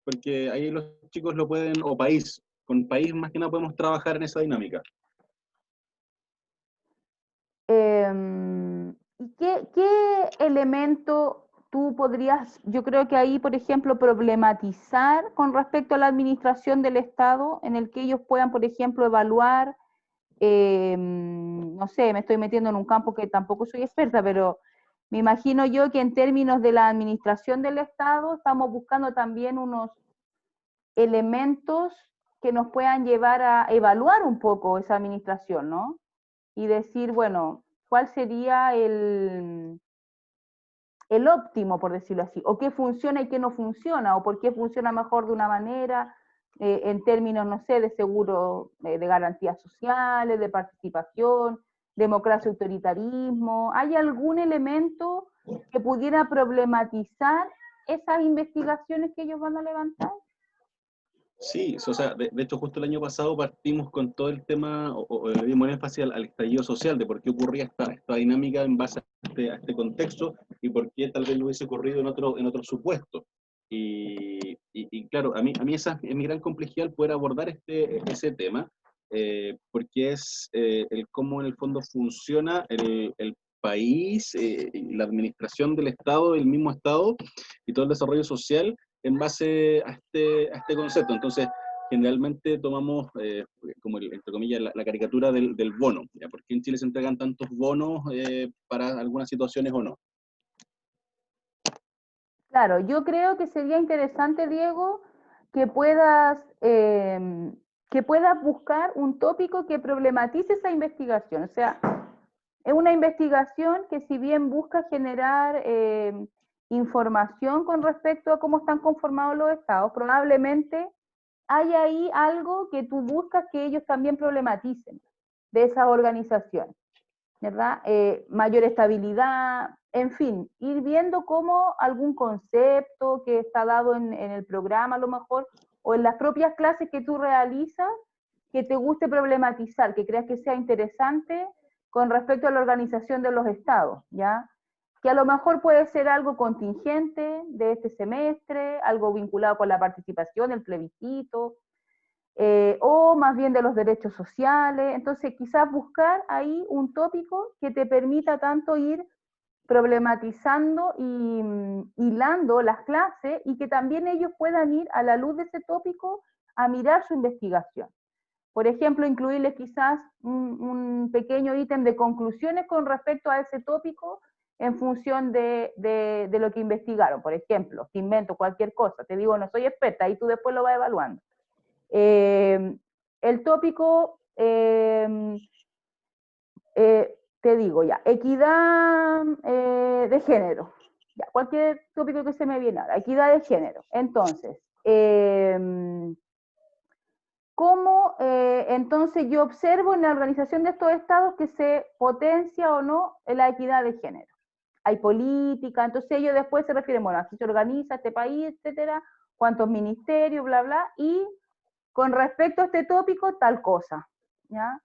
porque ahí los chicos lo pueden, o país, con país más que nada podemos trabajar en esa dinámica. ¿Y qué elemento tú podrías, yo creo que ahí, por ejemplo, problematizar con respecto a la administración del Estado, en el que ellos puedan, por ejemplo, evaluar, no sé, me estoy metiendo en un campo que tampoco soy experta, pero me imagino yo que en términos de la administración del Estado estamos buscando también unos elementos que nos puedan llevar a evaluar un poco esa administración, ¿no? Y decir, bueno, ¿cuál sería el óptimo, por decirlo así? O qué funciona y qué no funciona, o por qué funciona mejor de una manera, en términos, no sé, de seguro, de garantías sociales, de participación, democracia, autoritarismo. ¿Hay algún elemento que pudiera problematizar esas investigaciones que ellos van a levantar? Sí, o sea, de hecho justo el año pasado partimos con todo el tema, o le dimos énfasis al estallido social, de por qué ocurría esta dinámica en base a este contexto y por qué tal vez no hubiese ocurrido en otro supuesto. Y claro, a mí esa es mi gran complejidad el poder abordar ese tema, porque es el cómo en el fondo funciona el país, y la administración del Estado, del mismo Estado y todo el desarrollo social en base a este concepto. Entonces, generalmente tomamos, como entre comillas, la caricatura del bono. ¿Ya? ¿Por qué en Chile se entregan tantos bonos para algunas situaciones o no? Claro, yo creo que sería interesante, Diego, que puedas buscar un tópico que problematice esa investigación. O sea, es una investigación que si bien busca generar información con respecto a cómo están conformados los estados, probablemente hay ahí algo que tú buscas que ellos también problematicen de esas organizaciones, ¿verdad? Mayor estabilidad, en fin, ir viendo cómo algún concepto que está dado en el programa a lo mejor, o en las propias clases que tú realizas, que te guste problematizar, que creas que sea interesante con respecto a la organización de los estados, ¿ya? Que a lo mejor puede ser algo contingente de este semestre, algo vinculado con la participación, el plebiscito, o más bien de los derechos sociales. Entonces, quizás buscar ahí un tópico que te permita tanto ir problematizando y hilando las clases y que también ellos puedan ir a la luz de ese tópico a mirar su investigación. Por ejemplo, incluirles quizás un pequeño ítem de conclusiones con respecto a ese tópico en función de lo que investigaron. Por ejemplo, te invento cualquier cosa, te digo, no soy experta, y tú después lo vas evaluando. El tópico, te digo ya, equidad de género. Ya, cualquier tópico que se me viene ahora, equidad de género. Entonces, ¿cómo entonces yo observo en la organización de estos estados que se potencia o no la equidad de género? Hay política, entonces ellos después se refieren, bueno, así se organiza este país, etcétera, cuántos ministerios, bla, bla, y con respecto a este tópico, tal cosa, ¿ya?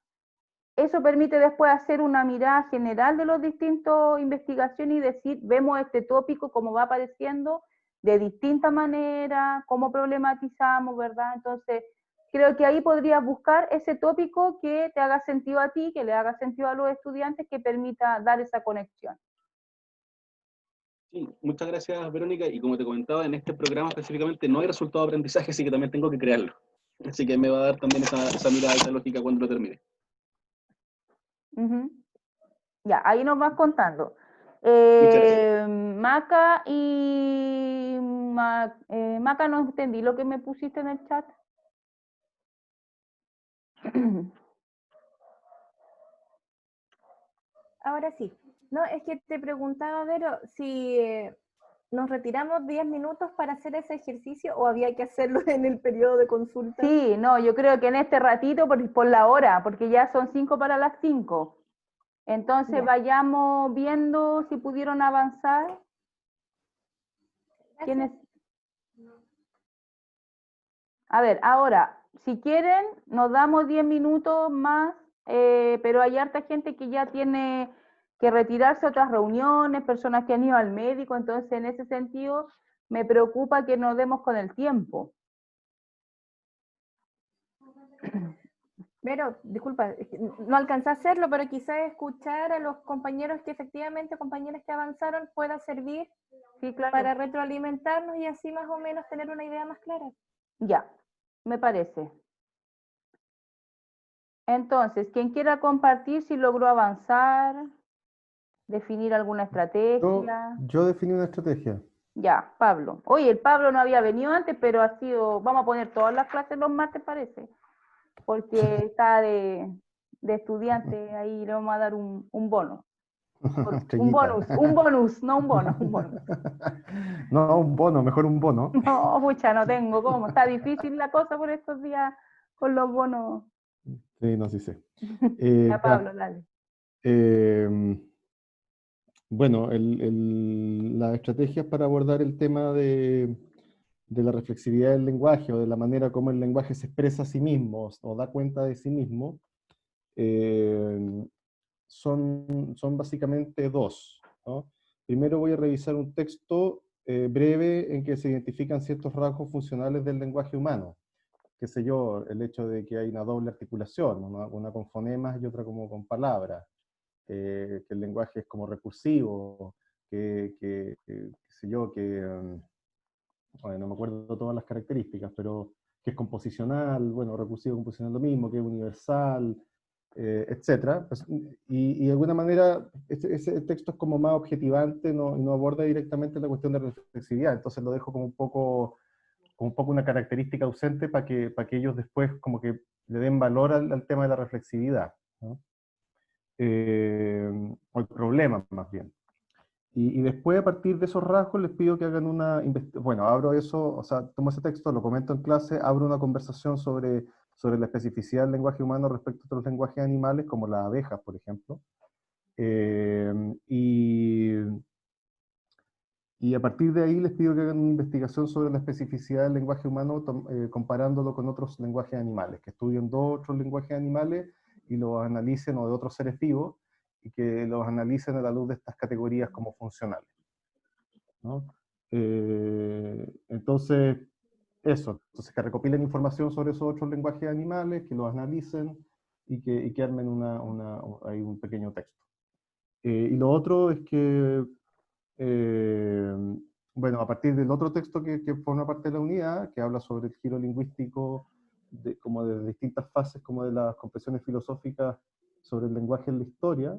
Eso permite después hacer una mirada general de las distintas investigaciones y decir, vemos este tópico, cómo va apareciendo, de distinta manera, cómo problematizamos, ¿verdad? Entonces, creo que ahí podrías buscar ese tópico que te haga sentido a ti, que le haga sentido a los estudiantes, que permita dar esa conexión. Sí, muchas gracias, Verónica. Y como te comentaba, en este programa específicamente no hay resultado de aprendizaje, así que también tengo que crearlo. Así que me va a dar también esa mirada, esa lógica cuando lo termine. Ya, ahí nos vas contando. Maca y Maca, no entendí lo que me pusiste en el chat. Ahora sí. No, es que te preguntaba, Vero, si nos retiramos 10 minutos para hacer ese ejercicio o había que hacerlo en el periodo de consulta. Sí, no, yo creo que en este ratito, por la hora, porque ya son 5 para las 5. Entonces Ya. vayamos viendo si pudieron avanzar. ¿Quiénes? A ver, ahora, si quieren, nos damos 10 minutos más, pero hay harta gente que ya tiene que retirarse a otras reuniones, personas que han ido al médico, entonces en ese sentido me preocupa que nos demos con el tiempo. Pero, disculpa, es que no alcancé a hacerlo, pero quizás escuchar a los compañeros que efectivamente, compañeros que avanzaron, pueda servir Sí, claro. para retroalimentarnos y así más o menos tener una idea más clara. Ya, me parece. Entonces, quien quiera compartir si logró avanzar, definir alguna estrategia. Yo definí una estrategia. Ya, Pablo. Oye, el Pablo no había venido antes, pero ha sido, vamos a poner todas las clases los martes, parece, porque está de estudiante, ahí le vamos a dar un bono. Un bonus, no un bono, un bonus. No, un bono, mejor un bono. No, pucha, no tengo cómo. Está difícil la cosa por estos días con los bonos. Sí, no, sí sé. Ya, Pablo, dale. Bueno, las estrategias para abordar el tema de la reflexividad del lenguaje o de la manera como el lenguaje se expresa a sí mismo o da cuenta de sí mismo, son básicamente dos, ¿no? Primero voy a revisar un texto breve en que se identifican ciertos rasgos funcionales del lenguaje humano. Qué sé yo, el hecho de que hay una doble articulación, una con fonemas y otra como con palabras, que el lenguaje es como recursivo, qué sé yo, bueno, no me acuerdo todas las características, pero que es composicional, bueno, recursivo, composicional lo mismo, que es universal, etcétera. Pues, y de alguna manera ese texto es como más objetivante, no aborda directamente la cuestión de reflexividad, entonces lo dejo como un poco una característica ausente para que ellos después como que le den valor al tema de la reflexividad, ¿no? O el problema más bien. Y después, a partir de esos rasgos, les pido que hagan bueno, abro eso, o sea, tomo ese texto, lo comento en clase, abro una conversación sobre la especificidad del lenguaje humano respecto a otros lenguajes animales, como las abejas, por ejemplo. Y a partir de ahí les pido que hagan una investigación sobre la especificidad del lenguaje humano, comparándolo con otros lenguajes animales, que estudien dos otros lenguajes animales y los analicen, o de otros seres vivos, y que los analicen a la luz de estas categorías como funcionales, ¿no? Entonces, entonces que recopilen información sobre esos otros lenguajes animales, que los analicen y que armen ahí un pequeño texto. Y lo otro es que, bueno, a partir del otro texto que forma parte de la unidad, que habla sobre el giro lingüístico, como de distintas fases, como de las comprensiones filosóficas sobre el lenguaje en la historia,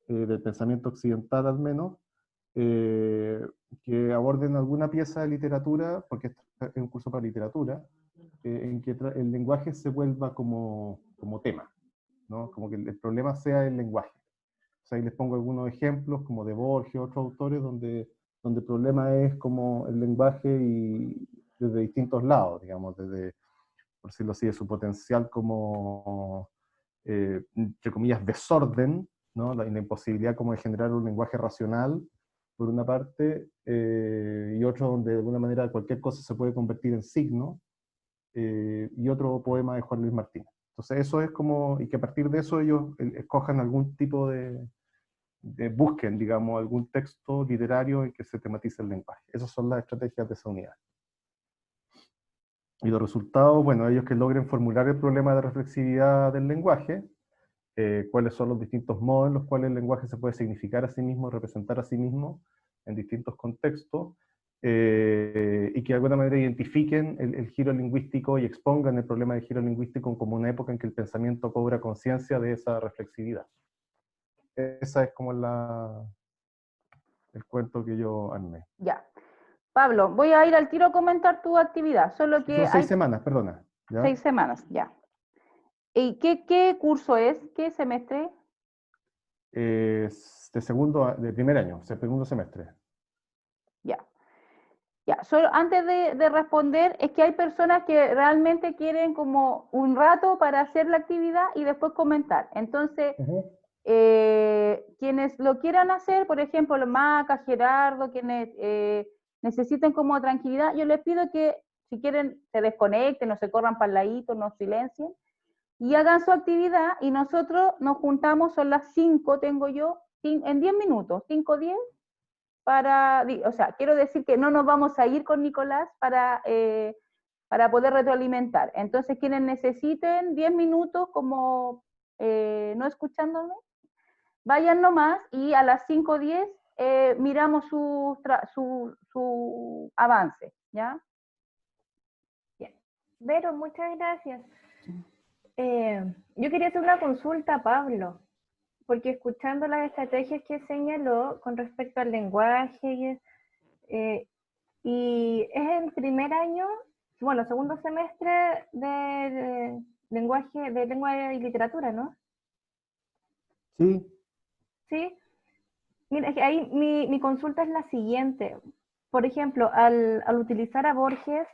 del pensamiento occidental al menos, que aborden alguna pieza de literatura, porque este es un curso para literatura, en que el lenguaje se vuelva como tema, ¿no? Como que el problema sea el lenguaje. O sea, ahí les pongo algunos ejemplos, como de Borges, otros autores, donde el problema es como el lenguaje y desde distintos lados, digamos, desde, por decirlo así, de su potencial como, entre comillas, desorden, ¿no? La imposibilidad como de generar un lenguaje racional, por una parte, y otro donde de alguna manera cualquier cosa se puede convertir en signo, y otro poema de Juan Luis Martínez. Entonces eso es como, y que a partir de eso ellos escojan algún tipo busquen, digamos, algún texto literario en que se tematice el lenguaje. Esas son las estrategias de esa unidad. Y los resultados, bueno, ellos que logren formular el problema de reflexividad del lenguaje, cuáles son los distintos modos en los cuales el lenguaje se puede significar a sí mismo, representar a sí mismo en distintos contextos, y que de alguna manera identifiquen el giro lingüístico y expongan el problema del giro lingüístico como una época en que el pensamiento cobra conciencia de esa reflexividad. Esa es como el cuento que yo armé. Ya. Pablo, voy a ir al tiro a comentar tu actividad, solo que Son 6 semanas, perdona. ¿ya? 6 semanas, ya. ¿Y qué curso es? ¿Qué semestre? De primer año, segundo semestre. Ya. Ya, solo antes de responder, es que hay personas que realmente quieren como un rato para hacer la actividad y después comentar. Entonces, quienes lo quieran hacer, por ejemplo, Maca, Gerardo, quienes necesiten como tranquilidad, yo les pido que si quieren se desconecten, no se corran para el ladito, no silencien, y hagan su actividad y nosotros nos juntamos, son las 5, tengo yo, en 10 minutos, 5, 10, o sea, quiero decir que no nos vamos a ir con Nicolás para poder retroalimentar. Entonces, quienes necesiten 10 minutos como no escuchándome, vayan nomás y a las 5:10 miramos su avance, ¿ya? Bien. Vero, muchas gracias. Yo quería hacer una consulta a Pablo, porque escuchando las estrategias que señaló con respecto al lenguaje, y es el primer año, bueno, segundo semestre de lenguaje, de lengua y literatura, ¿no? Sí. Sí. Mira, es que ahí mi consulta es la siguiente. Por ejemplo, al utilizar a Borges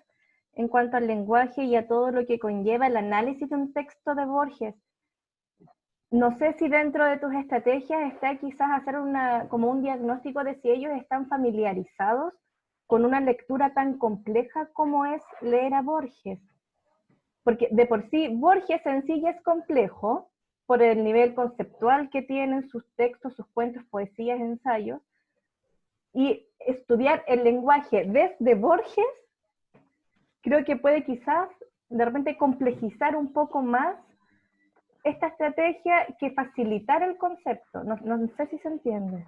en cuanto al lenguaje y a todo lo que conlleva el análisis de un texto de Borges, no sé si dentro de tus estrategias está quizás hacer como un diagnóstico de si ellos están familiarizados con una lectura tan compleja como es leer a Borges. Porque de por sí Borges en sí ya es complejo por el nivel conceptual que tienen sus textos, sus cuentos, poesías, ensayos, y estudiar el lenguaje desde Borges creo que puede quizás de repente complejizar un poco más esta estrategia que facilitar el concepto. No sé si se entiende.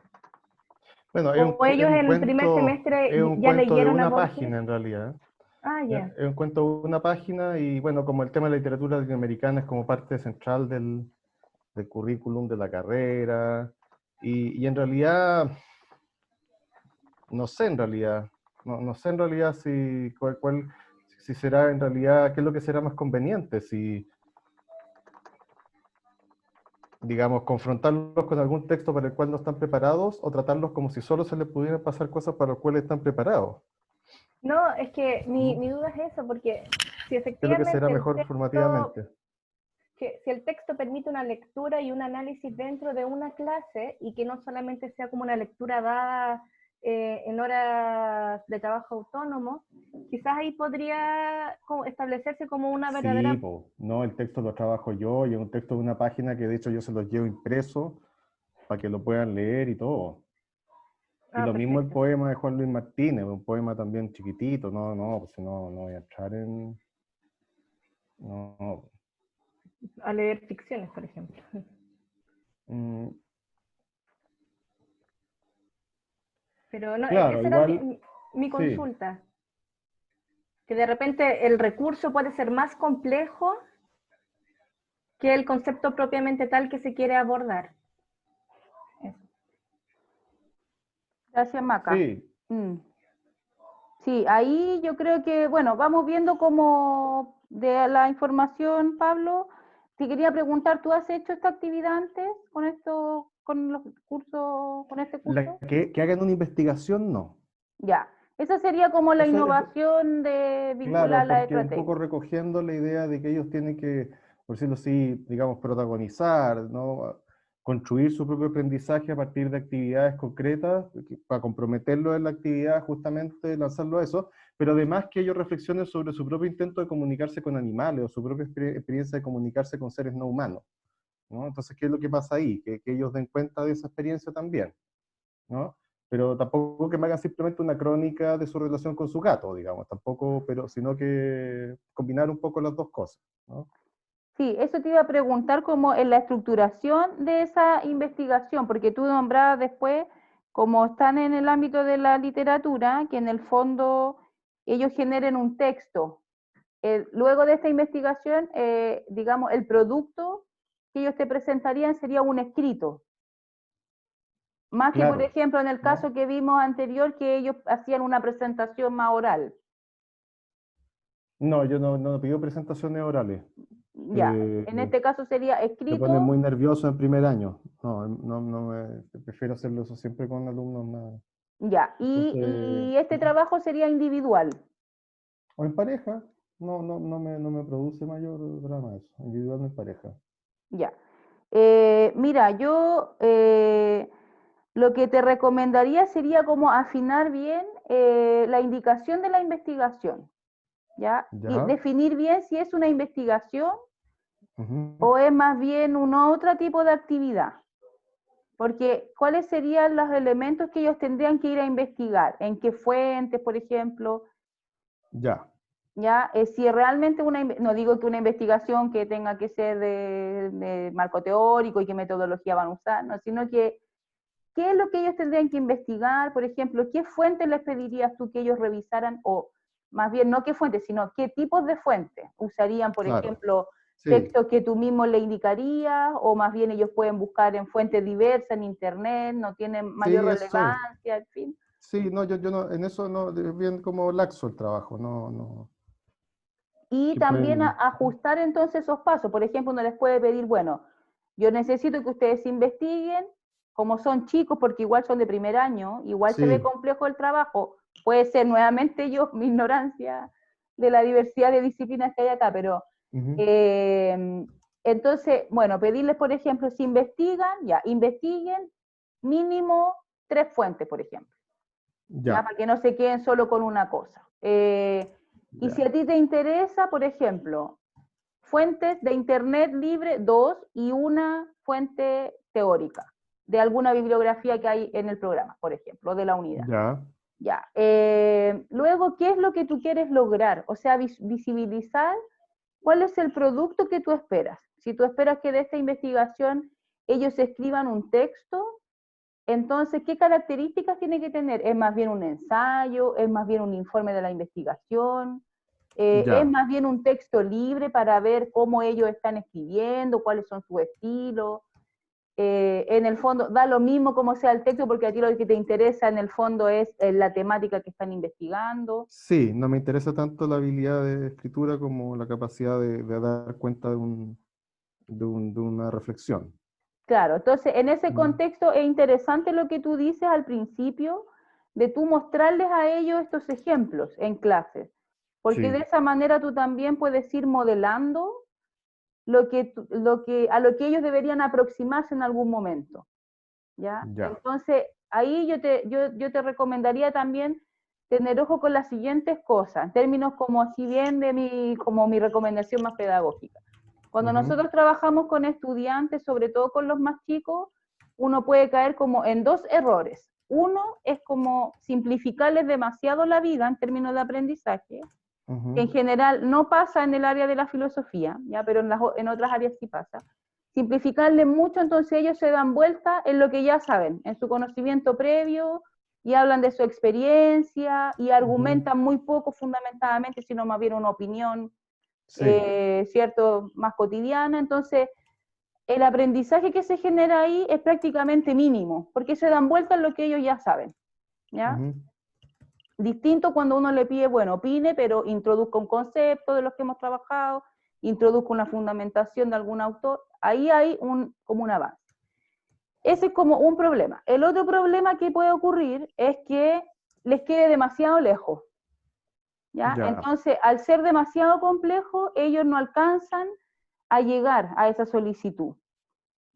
Bueno, o ellos en el primer semestre ya leyeron a Borges. Página en realidad. Ah, ya. Es un cuento de una página y bueno, como el tema de la literatura latinoamericana es como parte central del currículum de la carrera y en realidad, no sé en realidad, no sé en realidad si será en realidad, qué es lo que será más conveniente, si digamos, confrontarlos con algún texto para el cual no están preparados o tratarlos como si solo se les pudieran pasar cosas para las cuales están preparados. No, es que mi duda es eso, porque si ¿Qué es lo que será efectivamente mejor formativamente? si el texto permite una lectura y un análisis dentro de una clase y que no solamente sea como una lectura dada en horas de trabajo autónomo, quizás ahí podría establecerse como una verdadera... Sí, no, el texto lo trabajo yo y es un texto de una página que de hecho yo se los llevo impreso para que lo puedan leer y todo. Y lo mismo el poema de Juan Luis Martínez, un poema también chiquitito, pues no voy a entrar en... No. A leer ficciones, por ejemplo. Pero no, claro, esa igual, era mi consulta. Sí. Que de repente el recurso puede ser más complejo que el concepto propiamente tal que se quiere abordar. Eso. Gracias, Maca. Sí. Sí, ahí yo creo que, bueno, vamos viendo como de la información, Pablo. Te quería preguntar, ¿tú has hecho esta actividad antes con los cursos, con este curso? Que hagan una investigación, no. Ya, esa sería como la innovación de vincular claro, la porque un estrategia. poco recogiendo la idea de que ellos tienen que, por decirlo así, digamos, protagonizar, ¿no? construir su propio aprendizaje a partir de actividades concretas, para comprometerlo en la actividad, justamente lanzarlo a eso, pero además que ellos reflexionen sobre su propio intento de comunicarse con animales o su propia experiencia de comunicarse con seres no humanos, ¿no? Entonces, ¿qué es lo que pasa ahí? Que ellos den cuenta de esa experiencia también, ¿no? Pero tampoco que me hagan simplemente una crónica de su relación con su gato, digamos, tampoco, pero sino que combinar un poco las dos cosas, ¿no? Sí, eso te iba a preguntar como en la estructuración de esa investigación, porque tú nombrabas después, como están en el ámbito de la literatura, que en el fondo ellos generen un texto. Luego de esta investigación, digamos, el producto que ellos te presentarían sería un escrito. Más que, por Claro, ejemplo, en el ¿no? caso que vimos anterior, que ellos hacían una presentación más oral. No, yo no pido presentaciones orales. Ya, en este caso sería Me escrito. pone muy nervioso en primer año. Prefiero hacerlo eso siempre con alumnos más. Ya, Entonces, y este trabajo sería individual. o en pareja, no me produce mayor drama eso, individual o en pareja. Ya. Mira, yo lo que te recomendaría sería como afinar bien la indicación de la investigación, ¿ya? Y ¿Ya? definir bien si es una investigación Ujú. o es más bien un otro tipo de actividad. Porque, ¿cuáles serían los elementos que ellos tendrían que ir a investigar? ¿En qué fuentes, por ejemplo? Ya. ¿Ya? Si realmente no digo que una investigación que tenga que ser de marco teórico y qué metodología van a usar, no, sino que qué es lo que ellos tendrían que investigar, por ejemplo, qué fuentes les pedirías tú que ellos revisaran, o más bien no qué fuentes, sino qué tipos de fuentes usarían, por Claro. ejemplo, Sí. textos que tú mismo le indicarías, o más bien ellos pueden buscar en fuentes diversas en internet, no tienen mayor Sí, eso es. relevancia, en fin. Sí, no, yo no, en eso no, es bien como laxo el trabajo, no. Y Que también pueden, ajustar entonces esos pasos. Por ejemplo, uno les puede pedir, bueno, yo necesito que ustedes investiguen, como son chicos, porque igual son de primer año, igual se ve sí. complejo el trabajo. Puede ser nuevamente yo, mi ignorancia de la diversidad de disciplinas que hay acá, pero Ujú. entonces, bueno, pedirles, por ejemplo, si investigan, ya, investiguen mínimo 3 fuentes, por ejemplo. ¿Ya? Ya, Para que no se queden solo con una cosa. Y si ya. a ti te interesa, por ejemplo, fuentes de internet libre, 2 y una fuente teórica de alguna bibliografía que hay en el programa, por ejemplo, de la unidad. Ya. Ya. Luego, ¿qué es lo que tú quieres lograr? O sea, visibilizar cuál es el producto que tú esperas. Si tú esperas que de esta investigación ellos escriban un texto, entonces, ¿qué características tiene que tener? ¿Es más bien un ensayo? ¿Es más bien un informe de la investigación? ¿Es Ya. más bien un texto libre para ver cómo ellos están escribiendo, cuáles son sus estilos? En el fondo, da lo mismo cómo sea el texto, porque a ti lo que te interesa en el fondo es la temática que están investigando. Sí, no me interesa tanto la habilidad de escritura como la capacidad de dar cuenta de una reflexión. Claro, entonces en ese Mm. contexto es interesante lo que tú dices al principio, de tú mostrarles a ellos estos ejemplos en clases, porque de Sí, esa manera tú también puedes ir modelando a lo que ellos deberían aproximarse en algún momento, ¿ya? ya. Entonces ahí yo te recomendaría también tener ojo con las siguientes cosas, en términos como así bien como mi recomendación más pedagógica. Cuando Ujú. nosotros trabajamos con estudiantes, sobre todo con los más chicos, uno puede caer como en 2 errores. Uno es como simplificarles demasiado la vida en términos de aprendizaje, que en Ujú. general no pasa en el área de la filosofía, ¿ya? Pero en otras áreas sí pasa. Simplificarles mucho, entonces ellos se dan vuelta en lo que ya saben, en su conocimiento previo, y hablan de su experiencia, y Ujú. argumentan muy poco fundamentadamente, sino más bien una opinión Sí. ¿cierto?, más cotidiana. Entonces, el aprendizaje que se genera ahí es prácticamente mínimo, porque se dan vuelta en lo que ellos ya saben, ¿ya? Ujú. Distinto cuando uno le pide, bueno, opine, pero introduzca un concepto de los que hemos trabajado, introduzca una fundamentación de algún autor, ahí hay como un avance. Ese es como un problema. El otro problema que puede ocurrir es que les quede demasiado lejos, ¿ya? Ya. Entonces, al ser demasiado complejo, ellos no alcanzan a llegar a esa solicitud,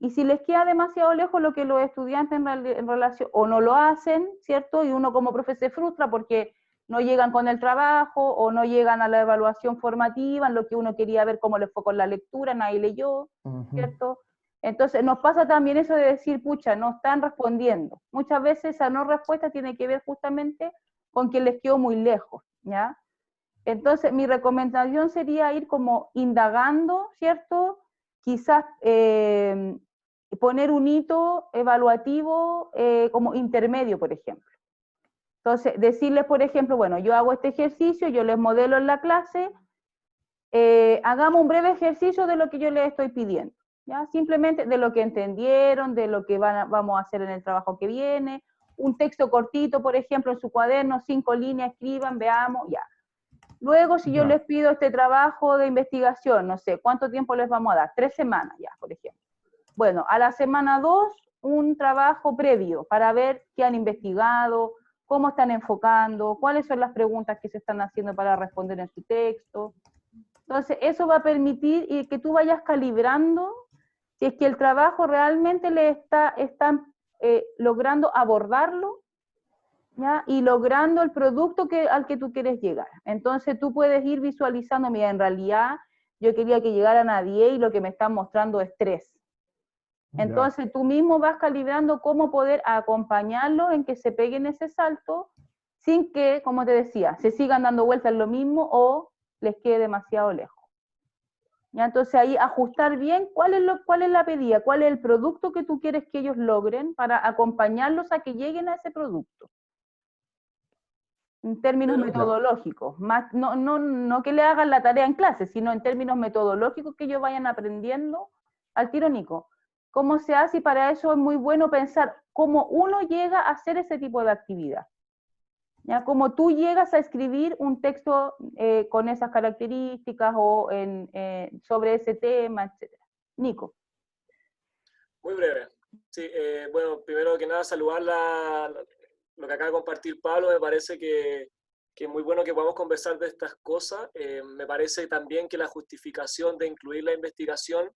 Y si les queda demasiado lejos lo que los estudiantes en relación, o no lo hacen, ¿cierto? Y uno como profe se frustra porque no llegan con el trabajo, o no llegan a la evaluación formativa, en lo que uno quería ver cómo les fue con la lectura, nadie leyó, ¿cierto? Entonces nos pasa también eso de decir, pucha, no están respondiendo. Muchas veces esa no respuesta tiene que ver justamente con que les quedó muy lejos, ¿ya? Entonces mi recomendación sería ir como indagando, ¿cierto? Quizás poner un hito evaluativo como intermedio, por ejemplo. Entonces, decirles, por ejemplo, bueno, yo hago este ejercicio, yo les modelo en la clase, hagamos un breve ejercicio de lo que yo les estoy pidiendo, ¿ya? Simplemente de lo que entendieron, de lo que vamos a hacer en el trabajo que viene, un texto cortito, por ejemplo, en su cuaderno, 5 líneas, escriban, veamos, ya. Luego, si yo les pido este trabajo de investigación, no sé, ¿cuánto tiempo les vamos a dar? 3 semanas ya, por ejemplo. Bueno, a la semana 2, un trabajo previo para ver qué han investigado, cómo están enfocando, cuáles son las preguntas que se están haciendo para responder en su texto. Entonces, eso va a permitir que tú vayas calibrando si es que el trabajo realmente están logrando abordarlo, ¿ya? Y logrando el producto al que tú quieres llegar. Entonces, tú puedes ir visualizando, mira, en realidad yo quería que llegaran a 10 y lo que me están mostrando es 3. Entonces tú mismo vas calibrando cómo poder acompañarlo en que se peguen ese salto sin que, como te decía, se sigan dando vueltas en lo mismo o les quede demasiado lejos. ¿Ya? Entonces ahí ajustar bien cuál es la pedida, cuál es el producto que tú quieres que ellos logren para acompañarlos a que lleguen a ese producto. En términos metodológicos, más, no que le hagan la tarea en clase, sino en términos metodológicos que ellos vayan aprendiendo al tiro, Nico. ¿Cómo se hace? Y para eso es muy bueno pensar cómo uno llega a hacer ese tipo de actividad. ¿Ya? Cómo tú llegas a escribir un texto con esas características o sobre ese tema, etc. Nico. Muy breve. Sí, bueno, primero que nada saludar lo que acaba de compartir Pablo. Me parece que es muy bueno que podamos conversar de estas cosas. Me parece también que la justificación de incluir la investigación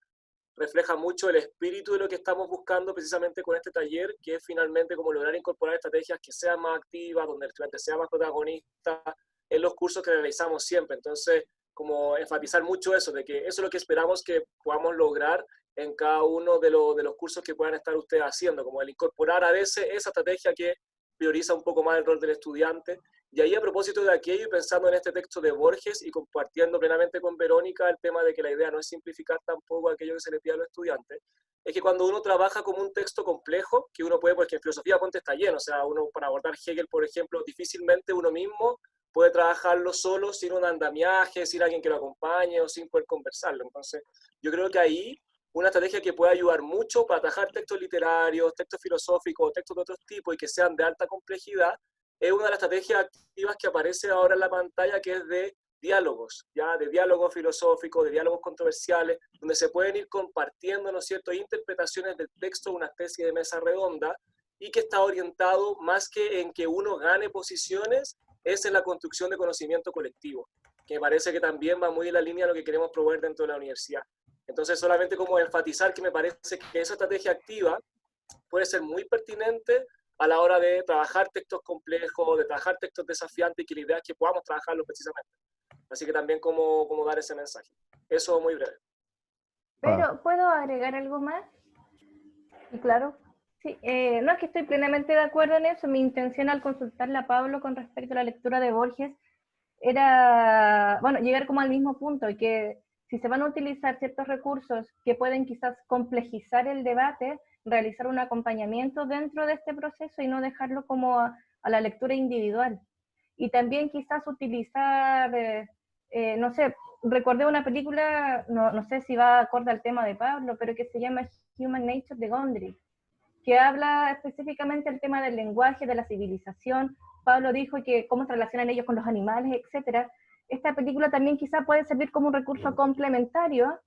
refleja mucho el espíritu de lo que estamos buscando precisamente con este taller, que es finalmente como lograr incorporar estrategias que sean más activas, donde el estudiante sea más protagonista en los cursos que realizamos siempre. Entonces, como enfatizar mucho eso, de que eso es lo que esperamos que podamos lograr en cada uno de los cursos que puedan estar ustedes haciendo, como el incorporar a veces esa estrategia que prioriza un poco más el rol del estudiante. Y ahí, a propósito de aquello, y pensando en este texto de Borges y compartiendo plenamente con Verónica el tema de que la idea no es simplificar tampoco aquello que se le pide a los estudiantes, es que cuando uno trabaja como un texto complejo, que uno puede, porque en filosofía ponte está lleno, o sea, uno para abordar Hegel, por ejemplo, difícilmente uno mismo puede trabajarlo solo sin un andamiaje, sin alguien que lo acompañe o sin poder conversarlo. Entonces, yo creo que ahí una estrategia que puede ayudar mucho para atajar textos literarios, textos filosóficos, textos de otros tipos y que sean de alta complejidad, es una de las estrategias activas que aparece ahora en la pantalla, que es de diálogos, ya de diálogos filosóficos, de diálogos controversiales, donde se pueden ir compartiendo, ¿no es cierto?, interpretaciones del texto, una especie de mesa redonda, y que está orientado más que en que uno gane posiciones, es en la construcción de conocimiento colectivo, que me parece que también va muy en la línea de lo que queremos promover dentro de la universidad. Entonces, solamente como enfatizar que me parece que esa estrategia activa puede ser muy pertinente a la hora de trabajar textos complejos, de trabajar textos desafiantes, y que la idea es que podamos trabajarlos precisamente. Así que también como dar ese mensaje. Eso muy breve. Pero, ¿puedo agregar algo más? Sí, claro. Sí, no, es que estoy plenamente de acuerdo en eso. Mi intención al consultarle a Pablo con respecto a la lectura de Borges era, bueno, llegar como al mismo punto, y que si se van a utilizar ciertos recursos que pueden quizás complejizar el debate, realizar un acompañamiento dentro de este proceso y no dejarlo como a la lectura individual. Y también quizás utilizar, no sé, recordé una película, no sé si va acorde al tema de Pablo, pero que se llama Human Nature de Gondry, que habla específicamente del tema del lenguaje, de la civilización. Pablo dijo que cómo se relacionan ellos con los animales, etc. Esta película también quizá puede servir como un recurso complementario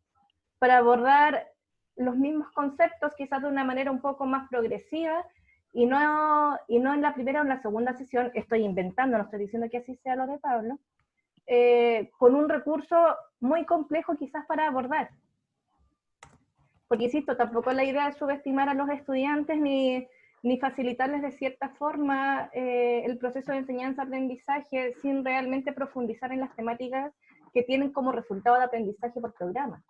para abordar los mismos conceptos, quizás de una manera un poco más progresiva, y no en la primera o en la segunda sesión. Estoy inventando, no estoy diciendo que así sea lo de Pablo, con un recurso muy complejo quizás para abordar. porque insisto, tampoco la idea es subestimar a los estudiantes ni facilitarles de cierta forma el proceso de enseñanza-aprendizaje sin realmente profundizar en las temáticas que tienen como resultado de aprendizaje por programa,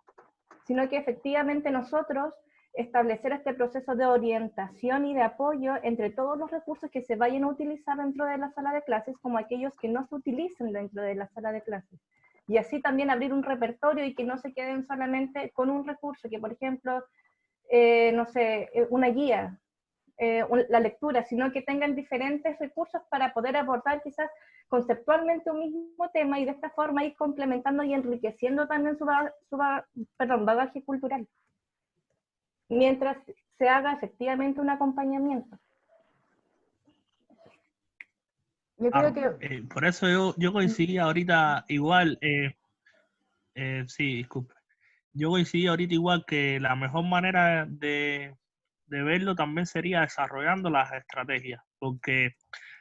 sino que efectivamente nosotros establecer este proceso de orientación y de apoyo entre todos los recursos que se vayan a utilizar dentro de la sala de clases como aquellos que no se utilicen dentro de la sala de clases. Y así también abrir un repertorio y que no se queden solamente con un recurso, que por ejemplo, no sé, una guía, la lectura, sino que tengan diferentes recursos para poder abordar quizás conceptualmente un mismo tema y de esta forma ir complementando y enriqueciendo también su bagaje cultural, mientras se haga efectivamente un acompañamiento. Yo creo que por eso yo coincidí ahorita igual, sí, disculpe. Yo coincidí ahorita igual que la mejor manera de verlo también sería desarrollando las estrategias, porque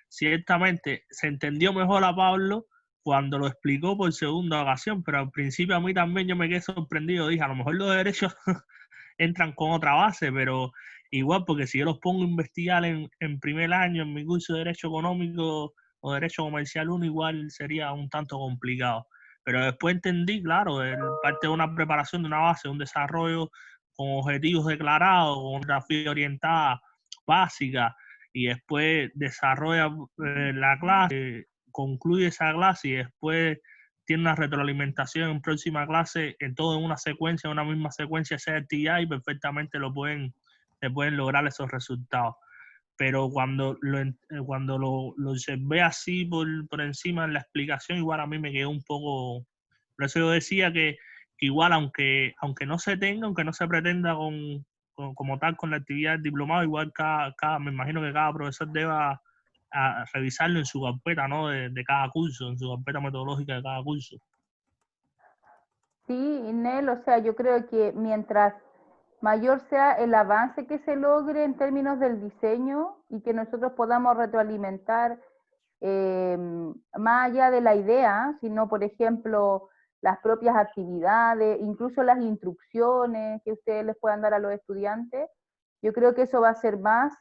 ciertamente se entendió mejor a Pablo cuando lo explicó por segunda ocasión, pero al principio a mí también yo me quedé sorprendido, dije, a lo mejor los derechos entran con otra base, pero igual, porque si yo los pongo a investigar en primer año en mi curso de Derecho Económico o Derecho Comercial 1, igual sería un tanto complicado. Pero después entendí, claro, parte de una preparación de una base, un desarrollo con objetivos declarados, con una grafía orientada básica, y después desarrolla la clase, concluye esa clase y después tiene una retroalimentación en próxima clase, en todo en una secuencia, una misma secuencia de actividad, y perfectamente se pueden lograr esos resultados. Pero cuando lo observé así por encima en la explicación, igual a mí me quedó un poco... Por eso yo decía que igual, aunque no se tenga, aunque no se pretenda como tal con la actividad del diplomado, igual me imagino que cada profesor deba a revisarlo en su carpeta, ¿no? de cada curso, en su carpeta metodológica de cada curso. sí, Inel, o sea, yo creo que mientras mayor sea el avance que se logre en términos del diseño y que nosotros podamos retroalimentar más allá de la idea, sino, por ejemplo, las propias actividades, incluso las instrucciones que ustedes les puedan dar a los estudiantes, yo creo que eso va a ser más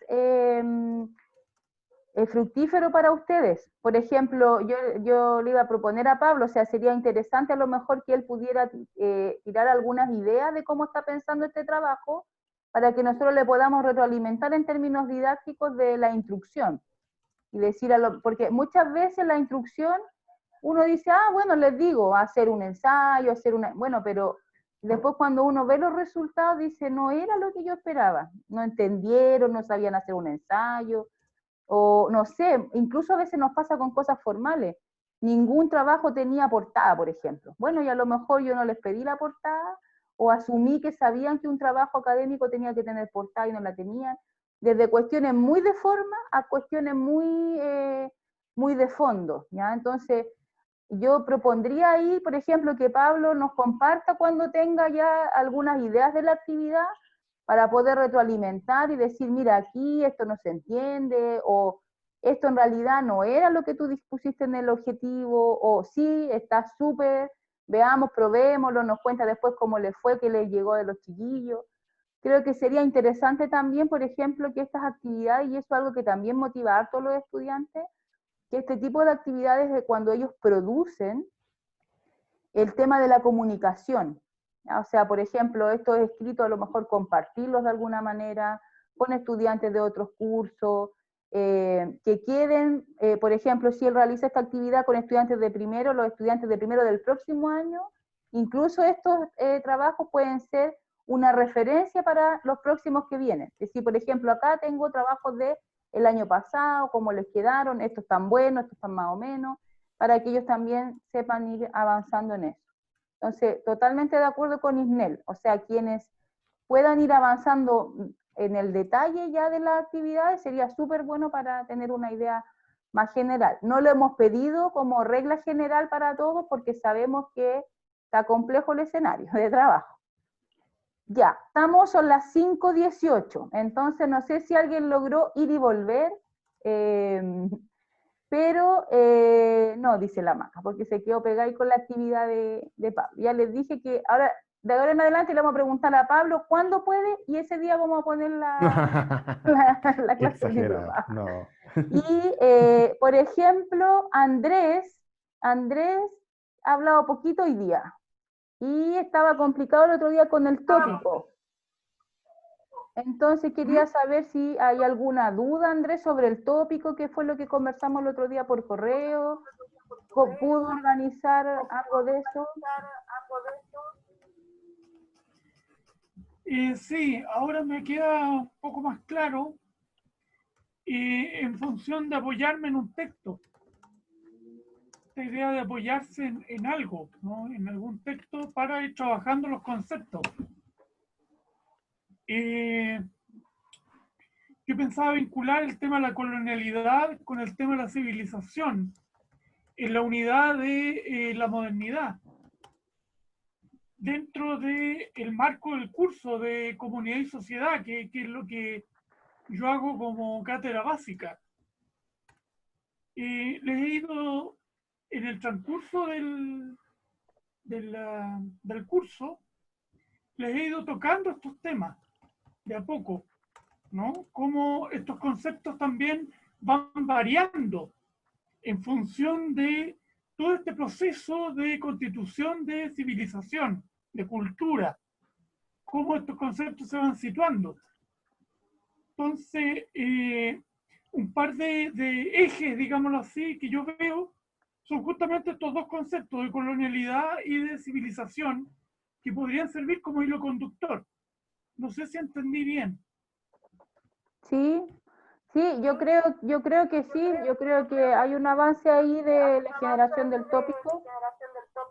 fructífero para ustedes. Por ejemplo, yo le iba a proponer a Pablo, o sea, sería interesante a lo mejor que él pudiera tirar algunas ideas de cómo está pensando este trabajo para que nosotros le podamos retroalimentar en términos didácticos de la instrucción. Y decir, porque muchas veces la instrucción, uno dice, bueno, les digo, hacer un ensayo, bueno, pero después cuando uno ve los resultados dice, no era lo que yo esperaba, no entendieron, no sabían hacer un ensayo, o no sé, incluso a veces nos pasa con cosas formales. Ningún trabajo tenía portada, por ejemplo. Bueno, y a lo mejor yo no les pedí la portada, o asumí que sabían que un trabajo académico tenía que tener portada y no la tenían. Desde cuestiones muy de forma a cuestiones muy de fondo, ¿ya? Entonces, yo propondría ahí, por ejemplo, que Pablo nos comparta cuando tenga ya algunas ideas de la actividad, para poder retroalimentar y decir, mira, aquí esto no se entiende, o esto en realidad no era lo que tú dispusiste en el objetivo, o sí, está súper, veamos, probémoslo, nos cuenta después cómo le fue, qué le llegó de los chiquillos. Creo que sería interesante también, por ejemplo, que estas actividades, y eso es algo que también motiva a todos los estudiantes, que este tipo de actividades de cuando ellos producen, el tema de la comunicación. O sea, por ejemplo, estos escritos a lo mejor compartirlos de alguna manera con estudiantes de otros cursos, que queden, por ejemplo, si él realiza esta actividad con estudiantes de primero, los estudiantes de primero del próximo año, incluso estos trabajos pueden ser una referencia para los próximos que vienen. Es decir, por ejemplo, acá tengo trabajos de el año pasado, cómo les quedaron, estos están buenos, estos están más o menos, para que ellos también sepan ir avanzando en eso. Entonces, totalmente de acuerdo con Isnel, o sea, quienes puedan ir avanzando en el detalle ya de las actividades sería súper bueno para tener una idea más general. No lo hemos pedido como regla general para todos porque sabemos que está complejo el escenario de trabajo. Ya, son las 5:18, entonces no sé si alguien logró ir y volver, pero no, dice la Maca, porque se quedó pegada ahí con la actividad de Pablo. Ya les dije que ahora de ahora en adelante le vamos a preguntar a Pablo cuándo puede y ese día vamos a poner la Qué clase del exagerado, diploma. no. Y, por ejemplo, Andrés ha hablado poquito hoy día y estaba complicado el otro día con el tópico. Entonces quería saber si hay alguna duda, Andrés, sobre el tópico, qué fue lo que conversamos el otro día por correo, ¿pudo organizar algo de eso? Sí, ahora me queda un poco más claro en función de apoyarme en un texto. Esta idea de apoyarse en algo, ¿no? En algún texto para ir trabajando los conceptos. Yo pensaba vincular el tema de la colonialidad con el tema de la civilización, en la unidad de la modernidad, dentro del marco del curso de comunidad y sociedad, que es lo que yo hago como cátedra básica. Les he ido, en el transcurso del curso, les he ido tocando estos temas de a poco, ¿no? Cómo estos conceptos también van variando en función de todo este proceso de constitución de civilización, de cultura, cómo estos conceptos se van situando. Entonces, un par de ejes, digámoslo así, que yo veo, son justamente estos dos conceptos de colonialidad y de civilización que podrían servir como hilo conductor. No sé si entendí bien. Sí, yo creo que sí, yo creo que hay un avance ahí de la generación del tópico.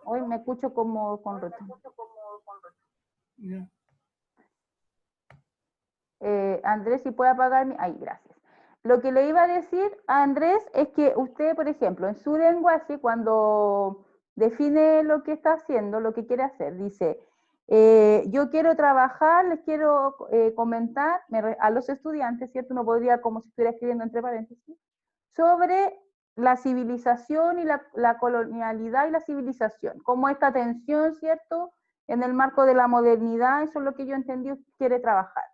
Hoy me escucho como con retorno. Yeah. Andrés, si puede apagar Ay, gracias. Lo que le iba a decir a Andrés es que usted, por ejemplo, en su lenguaje, cuando define lo que está haciendo, lo que quiere hacer, dice, yo quiero trabajar, les quiero comentar a los estudiantes, ¿cierto? Uno podría, como si estuviera escribiendo entre paréntesis, sobre la civilización y la colonialidad y la civilización, como esta tensión, ¿cierto? En el marco de la modernidad, eso es lo que yo entendí, quiere trabajar.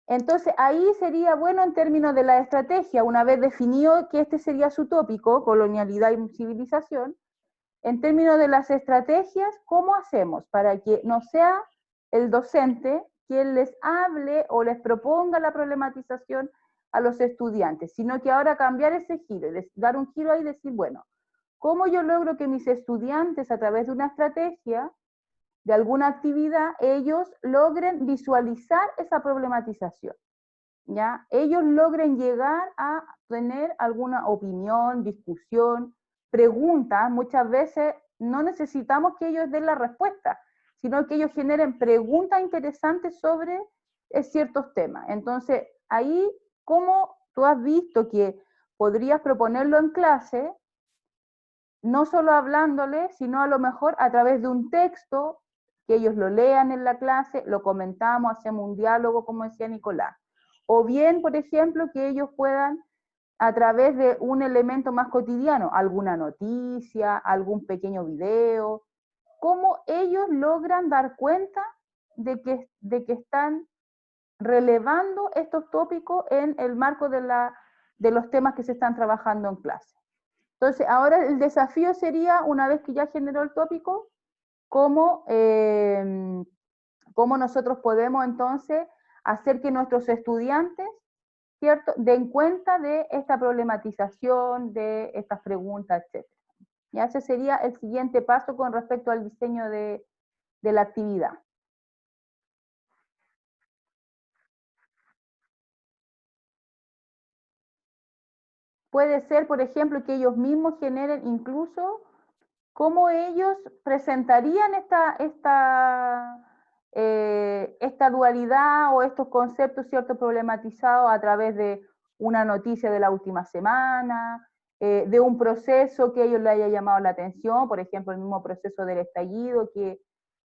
Entonces, ahí sería bueno en términos de la estrategia, una vez definido que este sería su tópico, colonialidad y civilización, en términos de las estrategias, ¿cómo hacemos para que no sea el docente quien les hable o les proponga la problematización a los estudiantes, sino que ahora cambiar ese giro, dar un giro ahí y decir, bueno, ¿cómo yo logro que mis estudiantes a través de una estrategia de alguna actividad, ellos logren visualizar esa problematización, ¿ya? Ellos logren llegar a tener alguna opinión, discusión, preguntas. Muchas veces no necesitamos que ellos den la respuesta, sino que ellos generen preguntas interesantes sobre ciertos temas. Entonces, ahí, ¿cómo tú has visto que podrías proponerlo en clase? No solo hablándole, sino a lo mejor a través de un texto, que ellos lo lean en la clase, lo comentamos, hacemos un diálogo, como decía Nicolás. O bien, por ejemplo, que ellos puedan, a través de un elemento más cotidiano, alguna noticia, algún pequeño video, cómo ellos logran dar cuenta de que están relevando estos tópicos en el marco de los temas que se están trabajando en clase. Entonces, ahora el desafío sería, una vez que ya generó el tópico, cómo nosotros podemos entonces hacer que nuestros estudiantes, ¿cierto?, den cuenta de esta problematización, de estas preguntas, etc. Y ese sería el siguiente paso con respecto al diseño de la actividad. Puede ser, por ejemplo, que ellos mismos generen incluso cómo ellos presentarían esta dualidad o estos conceptos, ¿cierto?, problematizados a través de una noticia de la última semana, de un proceso que a ellos les haya llamado la atención, por ejemplo, el mismo proceso del estallido, que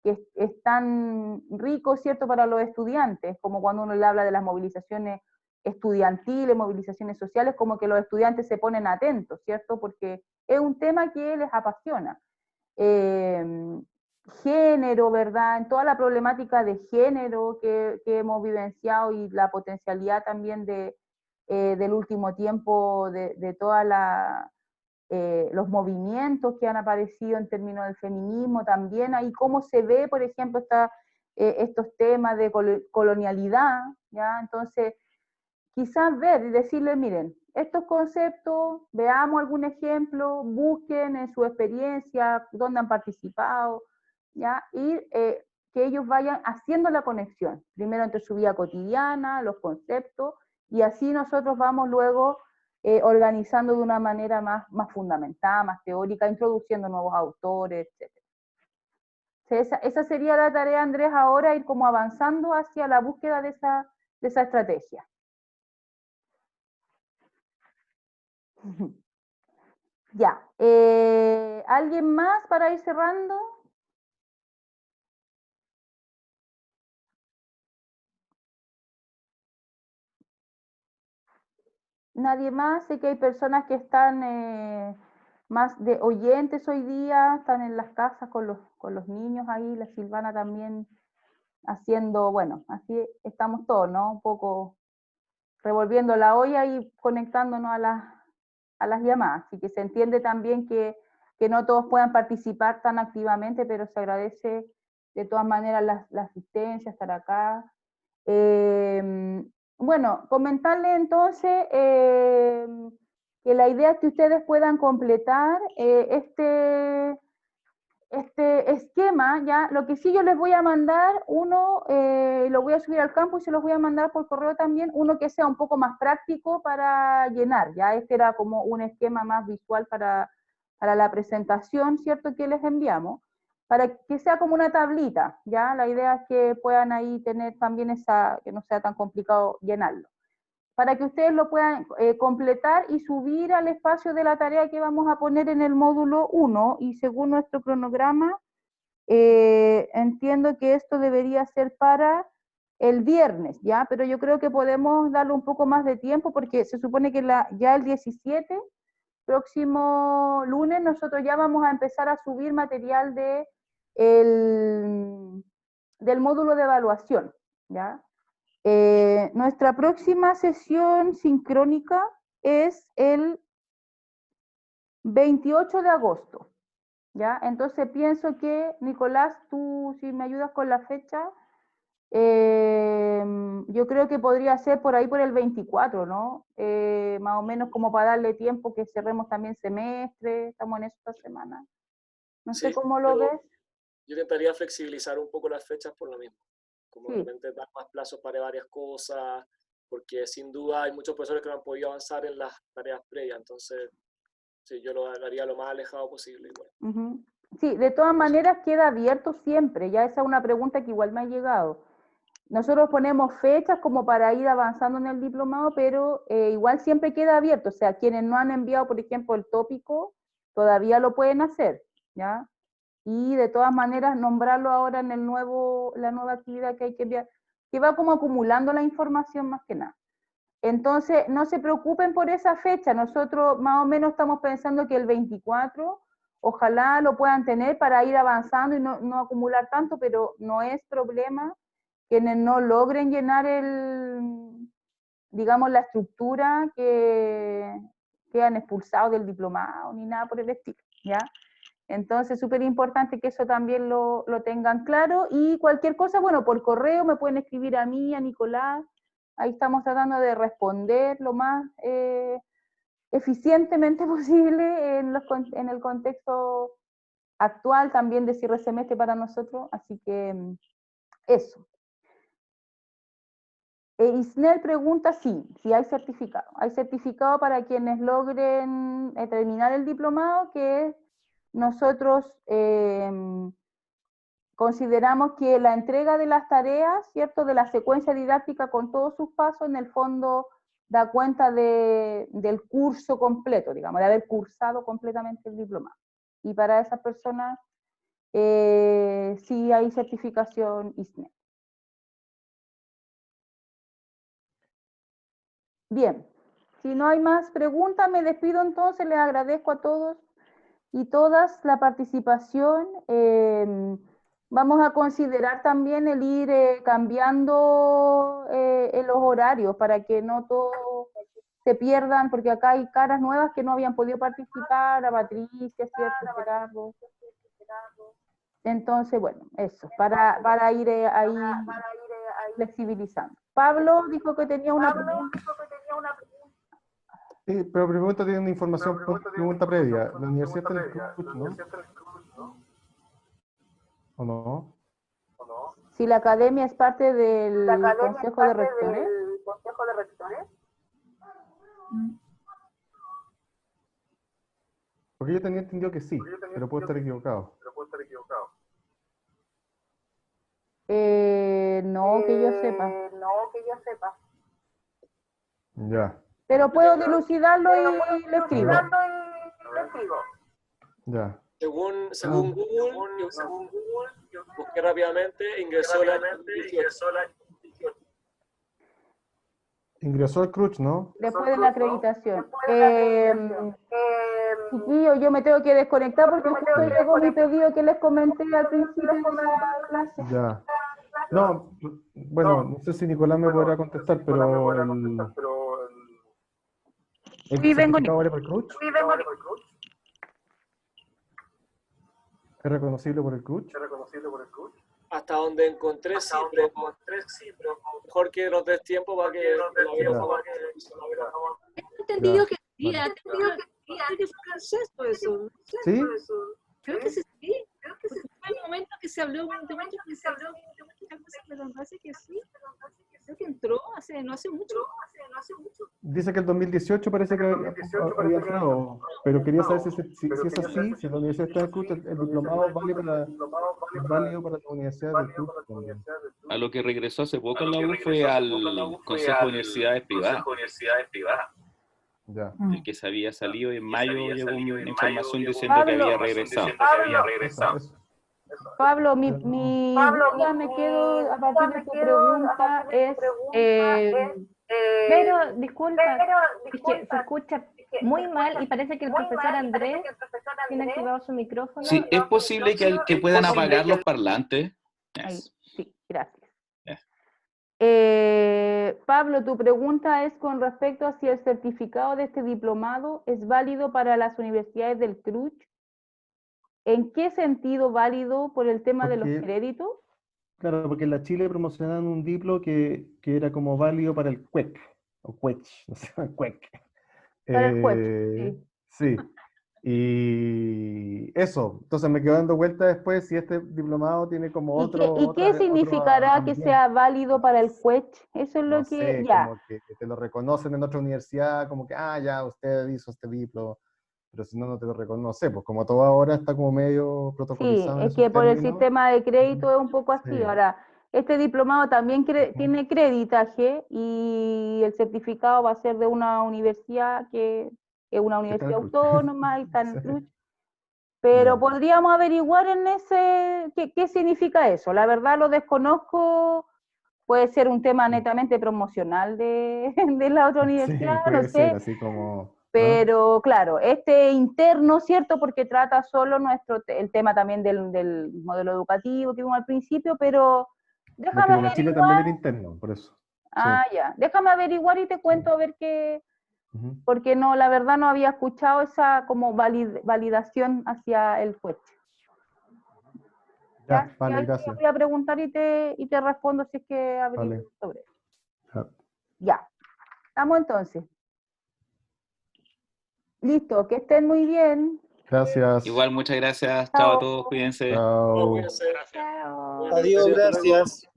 es tan rico, ¿cierto?, para los estudiantes, como cuando uno le habla de las movilizaciones estudiantiles, movilizaciones sociales, como que los estudiantes se ponen atentos, ¿cierto?, porque es un tema que les apasiona. género, ¿verdad? En toda la problemática de género que hemos vivenciado y la potencialidad también del último tiempo de todas los movimientos que han aparecido en términos del feminismo también, ahí cómo se ve, por ejemplo, estos temas de colonialidad, ¿ya? Entonces, quizás ver y decirle, miren, estos conceptos, veamos algún ejemplo, busquen en su experiencia, dónde han participado, ¿ya? Y que ellos vayan haciendo la conexión, primero entre su vida cotidiana, los conceptos, y así nosotros vamos luego organizando de una manera más fundamentada, más teórica, introduciendo nuevos autores, etc. Esa sería la tarea, Andrés, ahora, ir como avanzando hacia la búsqueda de esa estrategia. Ya. ¿Alguien más para ir cerrando? Nadie más. Sé que hay personas que están más de oyentes hoy día, están en las casas con los niños ahí, la Silvana también haciendo, bueno, así estamos todos, ¿no? Un poco revolviendo la olla y conectándonos a las llamadas. Así que se entiende también que no todos puedan participar tan activamente, pero se agradece de todas maneras la asistencia, estar acá. Bueno, comentarle entonces que la idea es que ustedes puedan completar este esquema, ya. Lo que sí yo les voy a mandar, lo voy a subir al campus y se los voy a mandar por correo también, uno que sea un poco más práctico para llenar, ya. Este era como un esquema más visual para la presentación, ¿cierto?, que les enviamos, para que sea como una tablita, ya. La idea es que puedan ahí tener también que no sea tan complicado llenarlo, para que ustedes lo puedan completar y subir al espacio de la tarea que vamos a poner en el módulo 1, y según nuestro cronograma, entiendo que esto debería ser para el viernes, ¿ya? Pero yo creo que podemos darle un poco más de tiempo, porque se supone que ya el 17, próximo lunes, nosotros ya vamos a empezar a subir material del módulo de evaluación, ¿ya? Nuestra próxima sesión sincrónica es el 28 de agosto, ¿ya? Entonces pienso que, Nicolás, tú si me ayudas con la fecha, yo creo que podría ser por ahí por el 24, ¿no? Más o menos como para darle tiempo que cerremos también semestre, estamos en eso esta semana. No sé cómo lo ves. Yo intentaría flexibilizar un poco las fechas por lo mismo. Como Sí. de repente dar más plazos para varias cosas, porque sin duda hay muchos profesores que no han podido avanzar en las tareas previas, entonces sí, yo lo haría lo más alejado posible igual. Uh-huh. Sí, de todas maneras queda abierto siempre, ya esa es una pregunta que igual me ha llegado. Nosotros ponemos fechas como para ir avanzando en el diplomado, pero igual siempre queda abierto, o sea, quienes no han enviado, por ejemplo, el tópico, todavía lo pueden hacer, ¿ya? Y de todas maneras nombrarlo ahora en la nueva actividad que hay que enviar, que va como acumulando la información más que nada. Entonces, no se preocupen por esa fecha, nosotros más o menos estamos pensando que el 24, ojalá lo puedan tener para ir avanzando y no acumular tanto, pero no es problema quienes no logren llenar digamos, la estructura que han expulsado del diplomado, ni nada por el estilo, ¿ya? Entonces, súper importante que eso también lo tengan claro, y cualquier cosa, bueno, por correo me pueden escribir a mí, a Nicolás, ahí estamos tratando de responder lo más eficientemente posible en el contexto actual también de cierre semestre para nosotros, así que eso. Isnel pregunta si hay certificado. Hay certificado para quienes logren terminar el diplomado, que nosotros consideramos que la entrega de las tareas, ¿cierto?, de la secuencia didáctica con todos sus pasos, en el fondo da cuenta del curso completo, digamos, de haber cursado completamente el diplomado. Y para esas personas sí hay certificación ISNEL. Bien, si no hay más preguntas, me despido entonces, les agradezco a todos y todas la participación. vamos a considerar también el ir cambiando en los horarios para que no todos se pierdan, porque acá hay caras nuevas que no habían podido participar, a Patricia, ¿cierto? Gerardo. Entonces, bueno, eso, para ir ahí flexibilizando. Pablo dijo que tenía una pregunta. Sí, pero pregunta tiene una información, pregunta previa. La universidad está en el CRUCH, ¿no? ¿O no? Si la academia es parte del Consejo de Rectores. Porque yo tenía entendido que sí, pero puedo estar equivocado. No, que yo sepa. Ya, Pero puedo dilucidarlo y lo escribo. ya. Según Google, busqué rápidamente, ingresó el año 2018. Ingresó al CRUCH, ¿no? Después de la acreditación. Chiquillo, yo me tengo que desconectar porque justo llegó mi pedido que les comenté al principio de la clase. Ya. No, bueno, no sé si Nicolás me podrá contestar, pero el Sí, vengo, certificado vale para el CRUCH. ¿Es reconocible por el CRUCH? Hasta donde encontré sí, pero mejor que nos des tiempo para que Ya. He entendido Ya, que sí, vale. creo que fue francés todo eso. ¿Sí? Creo que sí, porque fue el momento que se habló, pero me parece que sí. Creo que entró no hace mucho. Dice que el 2018 parece que había entrado, pero quería saber si es así, si la universidad está en el CRUCH, el diplomado es válido para la universidad del CRUCH también. A lo que regresó hace poco en la U fue al Consejo de Universidades Privadas. Ya. El que se había salido y en mayo llegó una información diciendo que había regresado. Pablo, mi duda me quedo a partir de tu pregunta es, Pero, disculpa, es que se escucha muy mal y parece que el profesor Andrés tiene activado su micrófono. Sí, es posible que puedan apagar los parlantes. Ahí, sí, gracias. Pablo, tu pregunta es con respecto a si el certificado de este diplomado es válido para las universidades del CRUCH. ¿En qué sentido válido por el tema de los créditos? Claro, porque en la Chile promocionaban un diplo que era como válido para el CUEC, o CUEC, no sé, CUEC. Para el CUEC, sí. Y eso, entonces me quedo dando vuelta después si este diplomado tiene como otro... ¿Y qué significará que sea válido para el CUEC? Eso es lo que... Ya. Como que te lo reconocen en otra universidad, como que, ya, usted hizo este diplo, pero si no, no te lo reconoce, pues como todo ahora está como medio protocolizado. Sí, es que por el sistema de crédito es un poco así. Sí. Ahora, este diplomado también tiene creditaje y el certificado va a ser de una universidad que es una universidad autónoma y está en el CRUCH. Pero podríamos averiguar en ese qué significa eso. La verdad lo desconozco. Puede ser un tema netamente promocional de la otra universidad, sí, no puede sé. ser, así como... Pero claro, este interno, ¿cierto? Porque trata solo el tema también del modelo educativo que vimos al principio, pero déjame averiguar. Chile también era interno, por eso. Ya. Déjame averiguar y te cuento a ver qué... Porque no, la verdad no había escuchado esa como validación hacia el CUEC. Ya, vale, gracias. Voy a preguntar y te respondo si es que averiguo sobre eso. Ya. Estamos entonces. Listo, que estén muy bien. Gracias. Igual, muchas gracias. Chao a todos, cuídense. Chao. Chao. Adiós, gracias.